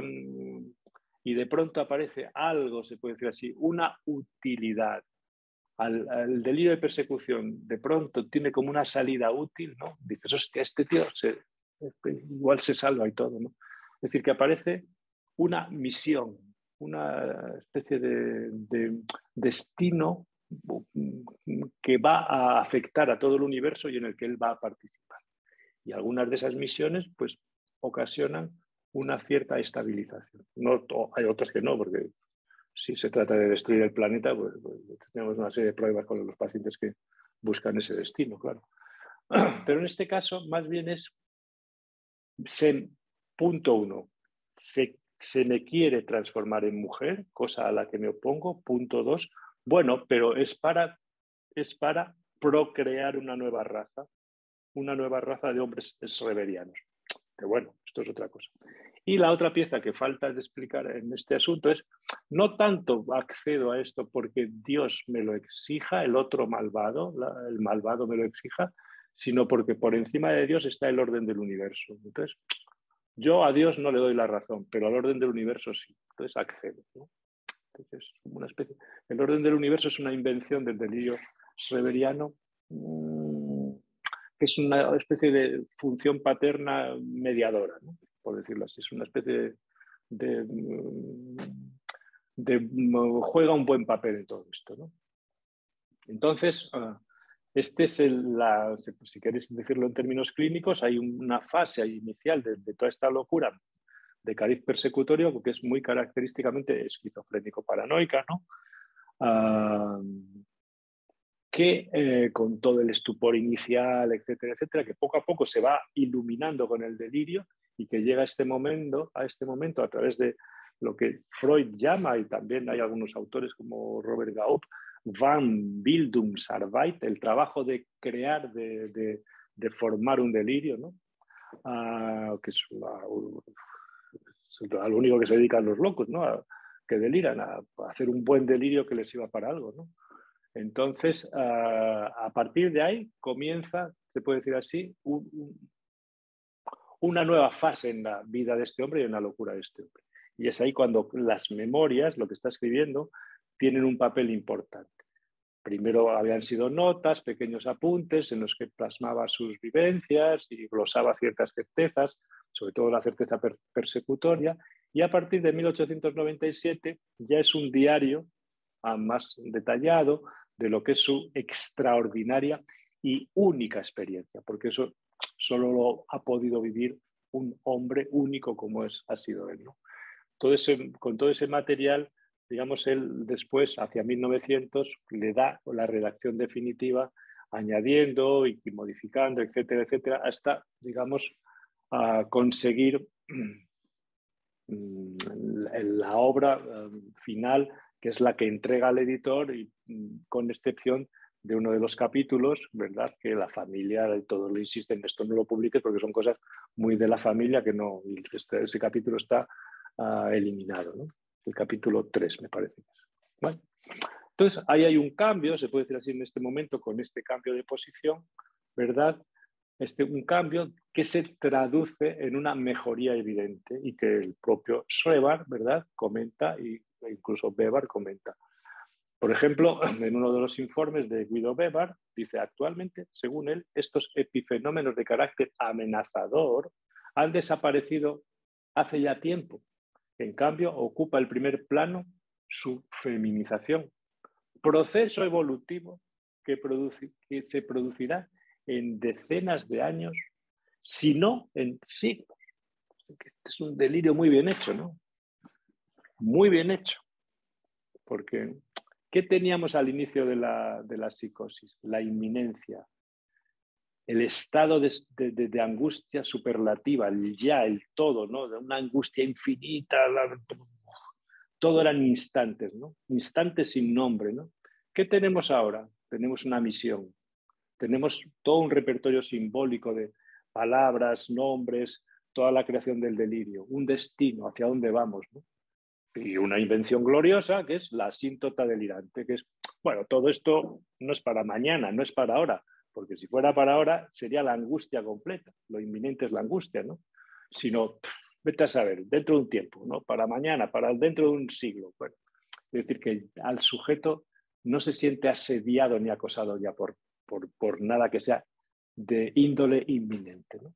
y de pronto aparece algo, se puede decir así, una utilidad. Al delirio de persecución, de pronto tiene como una salida útil, ¿no? Dices, hostia, este tío igual se salva y todo, ¿no? Es decir, que aparece una misión, una especie de destino que va a afectar a todo el universo y en el que él va a participar. Y algunas de esas misiones, pues, ocasionan una cierta estabilización. No, hay otras que no, porque si se trata de destruir el planeta, pues tenemos una serie de pruebas con los pacientes que buscan ese destino, claro. Pero en este caso, más bien punto uno, se me quiere transformar en mujer, cosa a la que me opongo. Punto dos, bueno, pero es para procrear una nueva raza de hombres schreberianos. Pero bueno, esto es otra cosa. Y la otra pieza que falta de explicar en este asunto es, no tanto accedo a esto porque Dios me lo exija, el otro malvado, el malvado me lo exija, sino porque por encima de Dios está el orden del universo. Entonces, yo a Dios no le doy la razón, pero al orden del universo sí. Entonces accedo, ¿no? Entonces, una especie, el orden del universo es una invención del delirio schreberiano, que es una especie de función paterna mediadora, ¿no? Por decirlo así. Es una especie de juega un buen papel en todo esto, ¿no? Entonces, este es si queréis decirlo en términos clínicos, hay una fase inicial de toda esta locura de cariz persecutorio que es muy característicamente esquizofrénico-paranoica, ¿no? Que con todo el estupor inicial, etcétera, etcétera, que poco a poco se va iluminando con el delirio y que llega a este momento a través de lo que Freud llama, y también hay algunos autores como Robert Gaup, Wahnsbildungsarbeit, el trabajo de crear, de formar un delirio, ¿no? Que es a lo único que se dedican los locos, ¿no? Que deliran, a hacer un buen delirio que les iba para algo, ¿no? Entonces, a partir de ahí comienza, se puede decir así, una nueva fase en la vida de este hombre y en la locura de este hombre. Y es ahí cuando las memorias, lo que está escribiendo, tienen un papel importante. Primero habían sido notas, pequeños apuntes en los que plasmaba sus vivencias y glosaba ciertas certezas, sobre todo la certeza persecutoria, y a partir de 1897 ya es un diario más detallado de lo que es su extraordinaria y única experiencia, porque eso solo lo ha podido vivir un hombre único como ha sido él, ¿no? Con todo ese material, digamos, él después, hacia 1900, le da la redacción definitiva, añadiendo y modificando, etcétera, etcétera, hasta, digamos, conseguir la obra final, que es la que entrega al editor, y con excepción de uno de los capítulos, ¿verdad? Que la familia y todos le insisten, esto no lo publiques porque son cosas muy de la familia que no, y ese capítulo está eliminado, ¿no? El capítulo 3, me parece. Bueno, entonces, ahí hay un cambio, se puede decir así en este momento, con este cambio de posición, ¿verdad? Un cambio que se traduce en una mejoría evidente y que el propio Schreber, ¿verdad?, comenta, e incluso Weber comenta. Por ejemplo, en uno de los informes de Guido Weber, dice, actualmente, según él, estos epifenómenos de carácter amenazador han desaparecido hace ya tiempo. En cambio, ocupa el primer plano su feminización, proceso evolutivo que se producirá en decenas de años, si no en siglos. Este es un delirio muy bien hecho, ¿no? Muy bien hecho. Porque, ¿qué teníamos al inicio de la psicosis? La inminencia, el estado de angustia superlativa, el ya, el todo, ¿no? De una angustia infinita, todo eran instantes, ¿no? Instantes sin nombre, ¿no? ¿Qué tenemos ahora? Tenemos una misión, tenemos todo un repertorio simbólico de palabras, nombres, toda la creación del delirio, un destino, hacia dónde vamos, ¿no? Y una invención gloriosa que es la asíntota delirante, que es, bueno, todo esto no es para mañana, no es para ahora, porque si fuera para ahora sería la angustia completa, lo inminente es la angustia, ¿no? Sino, vete a saber, dentro de un tiempo, ¿no? Para mañana, para dentro de un siglo. Bueno, es decir, que al sujeto no se siente asediado ni acosado ya por nada que sea de índole inminente, ¿no?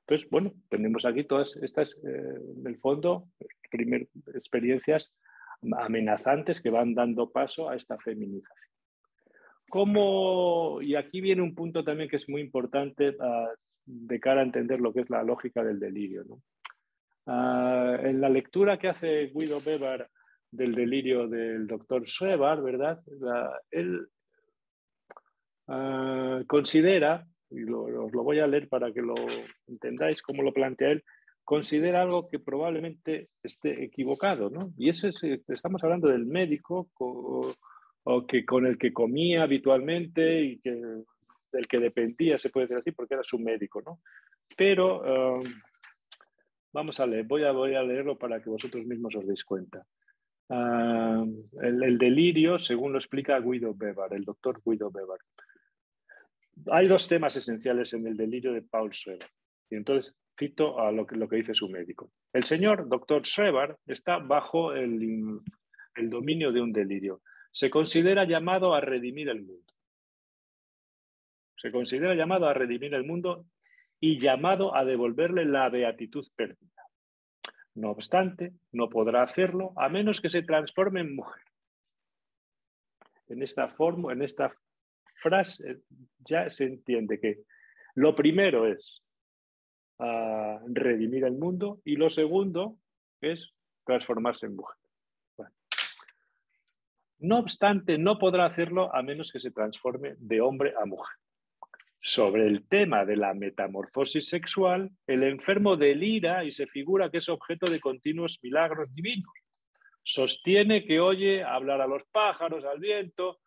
Entonces, bueno, tenemos aquí todas estas, en el fondo, experiencias amenazantes que van dando paso a esta feminización. Y aquí viene un punto también que es muy importante de cara a entender lo que es la lógica del delirio, ¿no? En la lectura que hace Guido Weber del delirio del doctor Schreber, ¿verdad? Él considera, y os lo voy a leer para que lo entendáis cómo lo plantea él, considera algo que probablemente esté equivocado, ¿no? Y estamos hablando del médico con el que comía habitualmente y del que dependía, se puede decir así, porque era su médico, ¿no? Pero vamos a leer, voy a leerlo para que vosotros mismos os deis cuenta. El delirio, según lo explica Guido Weber, el doctor Guido Weber. Hay dos temas esenciales en el delirio de Paul Schreber. Y entonces cito a lo que dice su médico. El señor doctor Schreber está bajo el dominio de un delirio. Se considera llamado a redimir el mundo. Se considera llamado a redimir el mundo y llamado a devolverle la beatitud perdida. No obstante, no podrá hacerlo a menos que se transforme en mujer. En esta frase ya se entiende que lo primero es redimir el mundo y lo segundo es transformarse en mujer. Bueno. No obstante, no podrá hacerlo a menos que se transforme de hombre a mujer. Sobre el tema de la metamorfosis sexual, el enfermo delira y se figura que es objeto de continuos milagros divinos. Sostiene que oye hablar a los pájaros, al viento,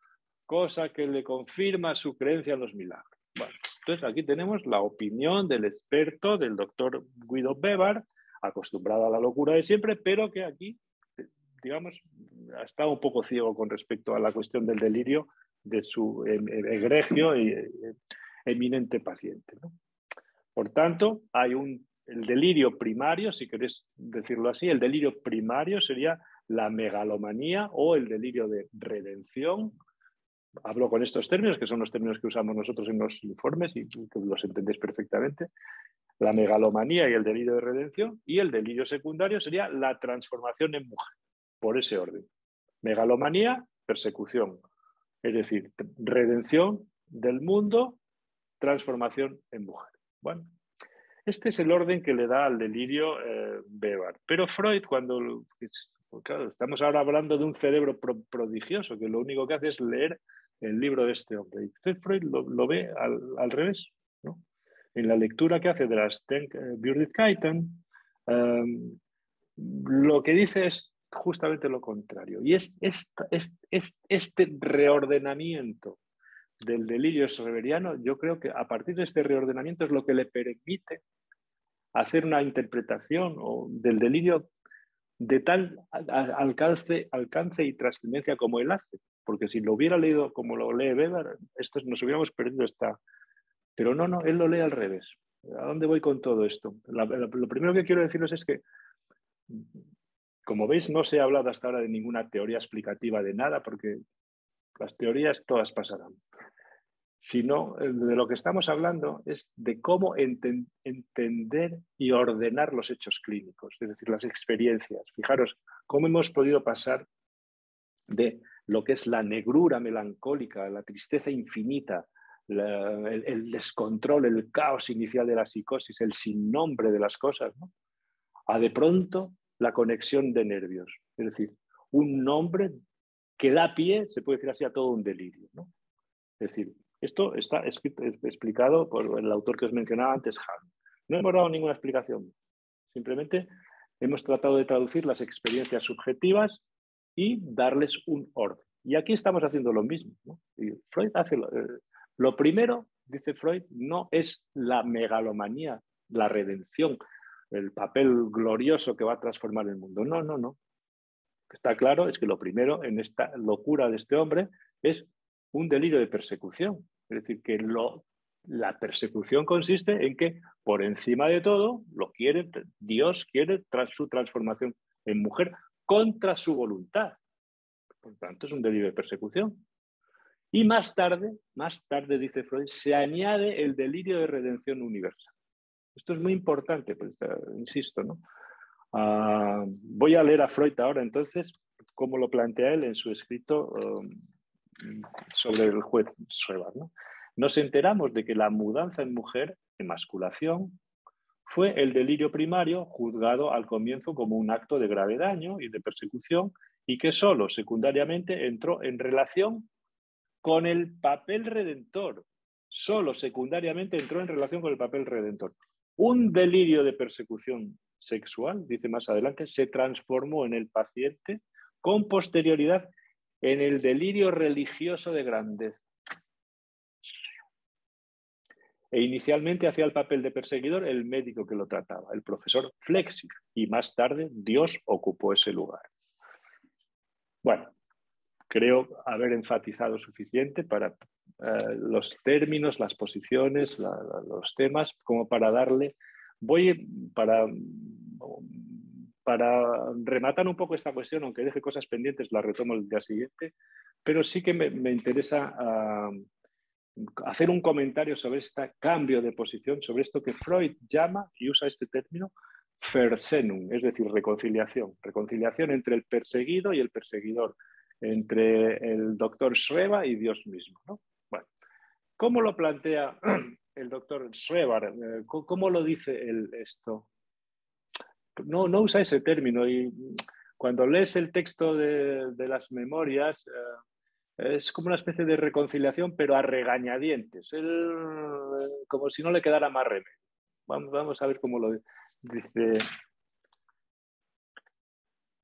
cosa que le confirma su creencia en los milagros. Bueno, entonces aquí tenemos la opinión del experto, del doctor Guido Weber, acostumbrado a la locura de siempre, pero que aquí, digamos, ha estado un poco ciego con respecto a la cuestión del delirio de su egregio y eminente paciente, ¿no? Por tanto, hay el delirio primario, si queréis decirlo así, el delirio primario sería la megalomanía o el delirio de redención. Hablo con estos términos, que son los términos que usamos nosotros en los informes y que los entendéis perfectamente. La megalomanía y el delirio de redención, y el delirio secundario sería la transformación en mujer, por ese orden. Megalomanía, persecución, es decir, redención del mundo, transformación en mujer. Bueno, este es el orden que le da al delirio Weber. Pero Freud, claro, estamos ahora hablando de un cerebro prodigioso, que lo único que hace es leer el libro de este hombre. Y Freud lo ve al revés, ¿no? En la lectura que hace de las Denkbürdigkeiten, lo que dice es justamente lo contrario. Y este reordenamiento del delirio schrödingeriano, yo creo que a partir de este reordenamiento es lo que le permite hacer una interpretación del delirio de tal alcance y trascendencia como él hace. Porque si lo hubiera leído como lo lee Weber, nos hubiéramos perdido esta... Pero no, él lo lee al revés. ¿A dónde voy con todo esto? Lo primero que quiero deciros es que, como veis, no se ha hablado hasta ahora de ninguna teoría explicativa de nada, porque las teorías todas pasarán. Sino de lo que estamos hablando es de cómo entender y ordenar los hechos clínicos, es decir, las experiencias. Fijaros cómo hemos podido pasar de lo que es la negrura melancólica, la tristeza infinita, el descontrol, el caos inicial de la psicosis, el sinnombre de las cosas, ¿no? A de pronto la conexión de nervios, es decir, un nombre que da pie, se puede decir así, a todo un delirio, ¿no? Es decir, esto está explicado por el autor que os mencionaba antes, Hahn. No hemos dado ninguna explicación. Simplemente hemos tratado de traducir las experiencias subjetivas y darles un orden. Y aquí estamos haciendo lo mismo, ¿no? Y Freud hace lo primero, dice Freud, no es la megalomanía, la redención, el papel glorioso que va a transformar el mundo. No. Lo que está claro es que lo primero en esta locura de este hombre es un delirio de persecución. Es decir, que la persecución consiste en que, por encima de todo, Dios quiere su transformación en mujer contra su voluntad. Por tanto, es un delirio de persecución. Y más tarde, dice Freud, se añade el delirio de redención universal. Esto es muy importante, pues, insisto, ¿no? Voy a leer a Freud ahora, entonces, cómo lo plantea él en su escrito sobre el juez Schröder, ¿no? Nos enteramos de que la mudanza en mujer, emasculación, fue el delirio primario juzgado al comienzo como un acto de grave daño y de persecución y que solo secundariamente entró en relación con el papel redentor. Solo secundariamente entró en relación con el papel redentor. Un delirio de persecución sexual, dice más adelante, se transformó en el paciente con posterioridad en el delirio religioso de grandeza. E inicialmente hacía el papel de perseguidor el médico que lo trataba, el profesor Flexi, y más tarde Dios ocupó ese lugar. Bueno, creo haber enfatizado suficiente para los términos, las posiciones, los temas, como para darle... Para rematar un poco esta cuestión, aunque deje cosas pendientes, la retomo el día siguiente, pero sí que me interesa hacer un comentario sobre este cambio de posición, sobre esto que Freud llama, y usa este término, Versöhnung, es decir, reconciliación. Reconciliación entre el perseguido y el perseguidor, entre el doctor Schröder y Dios mismo, ¿no? Bueno, ¿cómo lo plantea el doctor Schröder? ¿Cómo lo dice esto? No usa ese término y cuando lees el texto de las memorias es como una especie de reconciliación, pero a regañadientes. Él, como si no le quedara más remedio. Vamos a ver cómo lo dice.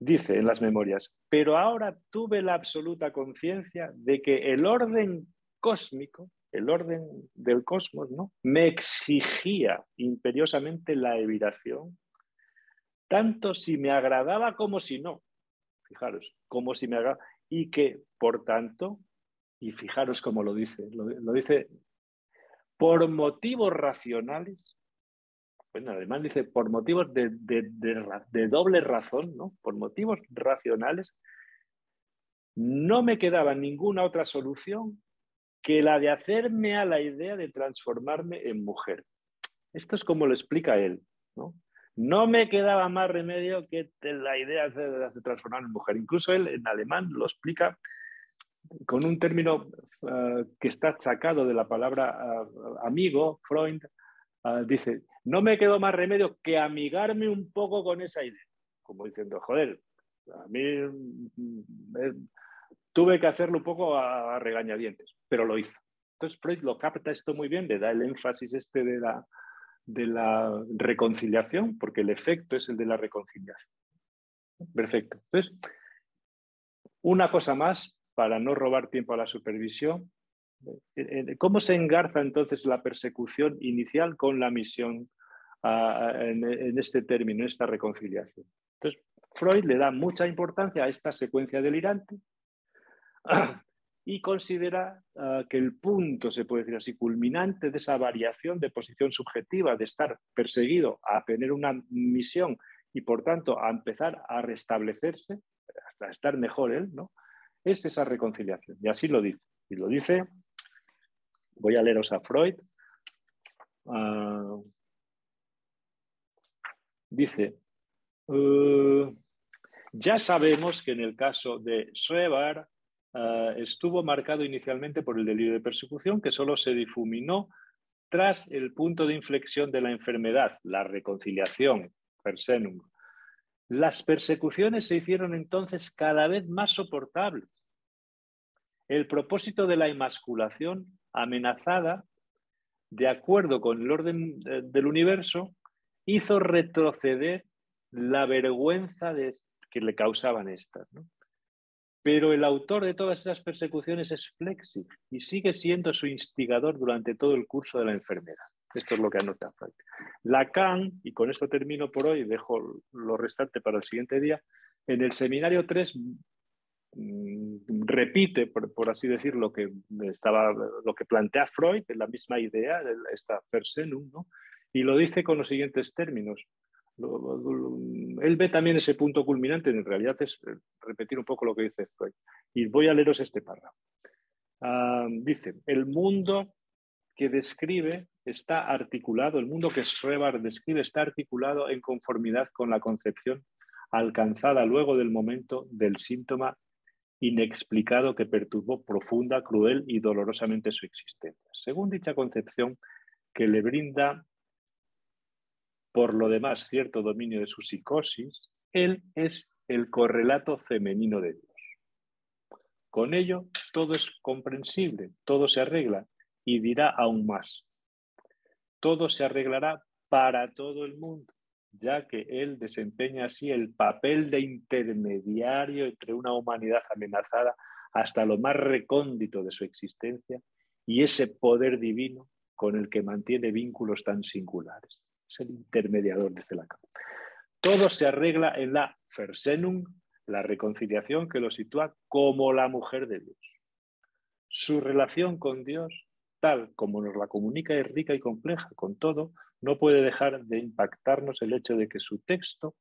Dice en las memorias, pero ahora tuve la absoluta conciencia de que el orden cósmico, el orden del cosmos, ¿no?, me exigía imperiosamente la evitación tanto si me agradaba como si no. Fijaros, como si me agradaba. Y que, por tanto, y fijaros cómo lo dice por motivos racionales. Bueno, además dice por motivos de doble razón, ¿no? Por motivos racionales, no me quedaba ninguna otra solución que la de hacerme a la idea de transformarme en mujer. Esto es como lo explica él, ¿no? No me quedaba más remedio que la idea de transformarme en mujer. Incluso él en alemán lo explica con un término que está sacado de la palabra amigo, Freund, dice, no me quedó más remedio que amigarme un poco con esa idea. Como diciendo, joder, a mí tuve que hacerlo un poco a regañadientes, pero lo hizo. Entonces Freud lo capta esto muy bien, le da el énfasis este de la reconciliación, porque el efecto es el de la reconciliación. Perfecto. Entonces, una cosa más, para no robar tiempo a la supervisión, ¿cómo se engarza entonces la persecución inicial con la misión en este término, en esta reconciliación? Entonces, Freud le da mucha importancia a esta secuencia delirante y considera que el punto, se puede decir así, culminante de esa variación de posición subjetiva, de estar perseguido a tener una misión y, por tanto, a empezar a restablecerse, hasta estar mejor él, ¿no? Es esa reconciliación. Y así lo dice. Y lo dice, voy a leeros a Freud. Dice, ya sabemos que en el caso de Schreber estuvo marcado inicialmente por el delirio de persecución, que solo se difuminó tras el punto de inflexión de la enfermedad, la reconciliación, Versöhnung. Las persecuciones se hicieron entonces cada vez más soportables. El propósito de la emasculación amenazada, de acuerdo con el orden del universo, hizo retroceder la vergüenza que le causaban estas, ¿no? Pero el autor de todas esas persecuciones es Flechsig y sigue siendo su instigador durante todo el curso de la enfermedad. Esto es lo que anota Freud. Lacan, y con esto termino por hoy, dejo lo restante para el siguiente día, en el seminario 3 repite, por así decir, lo que plantea Freud, la misma idea, esta Versöhnung, ¿no? Y lo dice con los siguientes términos. Él ve también ese punto culminante, en realidad es repetir un poco lo que dice Freud. Y voy a leeros este párrafo. Dice, el mundo que describe está articulado, el mundo que Schreber describe está articulado en conformidad con la concepción alcanzada luego del momento del síntoma inexplicado que perturbó profunda, cruel y dolorosamente su existencia. Según dicha concepción, que le brinda por lo demás cierto dominio de su psicosis, él es el correlato femenino de Dios. Con ello, todo es comprensible, todo se arregla y dirá aún más. Todo se arreglará para todo el mundo, ya que él desempeña así el papel de intermediario entre una humanidad amenazada hasta lo más recóndito de su existencia y ese poder divino con el que mantiene vínculos tan singulares. Es el intermediador, dice Lacan. Todo se arregla en la Versöhnung, la reconciliación que lo sitúa como la mujer de Dios. Su relación con Dios, tal como nos la comunica, es rica y compleja. Con todo, no puede dejar de impactarnos el hecho de que su texto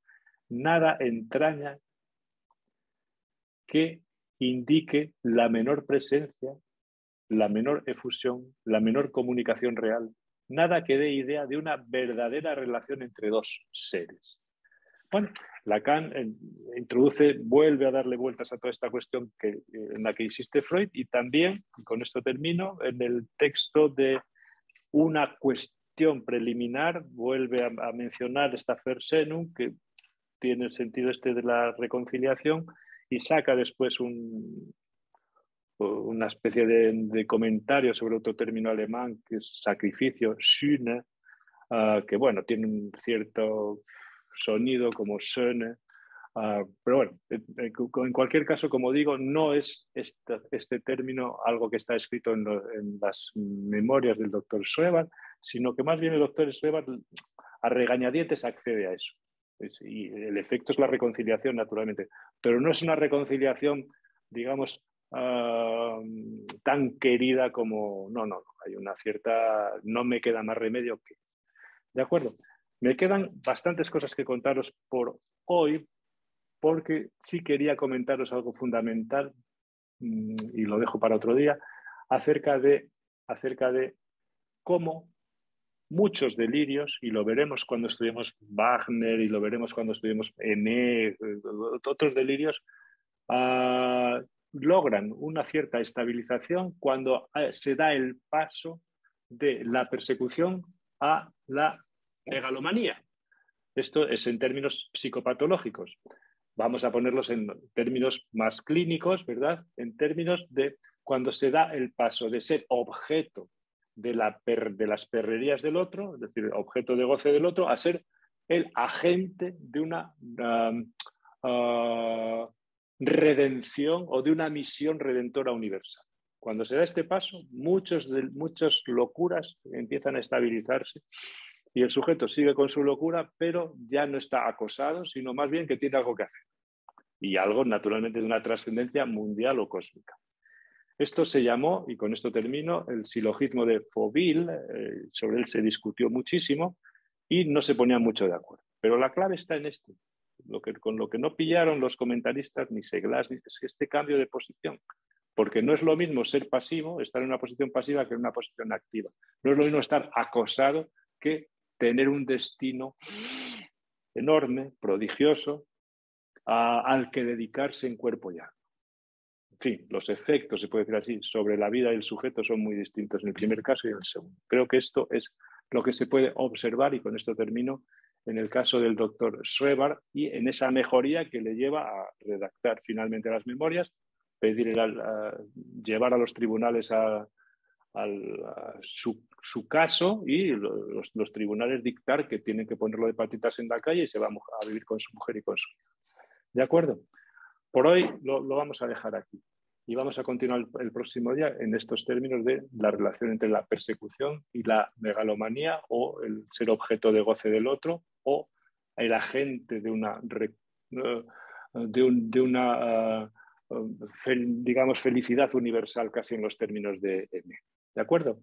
nada entraña que indique la menor presencia, la menor efusión, la menor comunicación real, nada que dé idea de una verdadera relación entre dos seres. Bueno, Lacan introduce, vuelve a darle vueltas a toda esta cuestión en la que insiste Freud y también, y con esto termino, en el texto de una cuestión preliminar vuelve a mencionar esta Versöhnung, que tiene el sentido este de la reconciliación, y saca después una especie de comentario sobre otro término alemán que es sacrificio, Sühne, que bueno, tiene un cierto sonido como Söhne, pero bueno, en cualquier caso, como digo, no es este término algo que está escrito en las memorias del doctor Schreber, sino que más bien el doctor Schreber a regañadientes accede a eso. Y el efecto es la reconciliación, naturalmente. Pero no es una reconciliación, digamos, tan querida como... No, no, hay una cierta... No me queda más remedio que... ¿De acuerdo? Me quedan bastantes cosas que contaros por hoy, porque sí quería comentaros algo fundamental, y lo dejo para otro día, acerca de cómo muchos delirios, y lo veremos cuando estudiemos Wagner y lo veremos cuando estudiemos Ené, otros delirios, logran una cierta estabilización cuando se da el paso de la persecución a la megalomanía. Esto es en términos psicopatológicos. Vamos a ponerlos en términos más clínicos, ¿verdad? En términos de cuando se da el paso de ser objeto de las perrerías del otro, es decir, objeto de goce del otro, a ser el agente de una redención o de una misión redentora universal. Cuando se da este paso, muchas locuras empiezan a estabilizarse y el sujeto sigue con su locura, pero ya no está acosado, sino más bien que tiene algo que hacer. Y algo, naturalmente, de una trascendencia mundial o cósmica. Esto se llamó, y con esto termino, el silogismo de Foville. Sobre él se discutió muchísimo y no se ponían mucho de acuerdo. Pero la clave está en esto. Con lo que no pillaron los comentaristas, ni Seglas, es este cambio de posición. Porque no es lo mismo ser pasivo, estar en una posición pasiva, que en una posición activa. No es lo mismo estar acosado que tener un destino enorme, prodigioso, al que dedicarse en cuerpo y alma. En fin, los efectos, se puede decir así, sobre la vida del sujeto son muy distintos en el primer caso y en el segundo. Creo que esto es lo que se puede observar, y con esto termino, en el caso del doctor Schreber y en esa mejoría que le lleva a redactar finalmente las memorias, llevar a los tribunales su caso, y los tribunales dictar que tienen que ponerlo de patitas en la calle y se va a vivir con su mujer y con su hijo. ¿De acuerdo? Por hoy lo vamos a dejar aquí y vamos a continuar el próximo día en estos términos de la relación entre la persecución y la megalomanía, o el ser objeto de goce del otro, o el agente de una, digamos, felicidad universal, casi en los términos de M. ¿De acuerdo?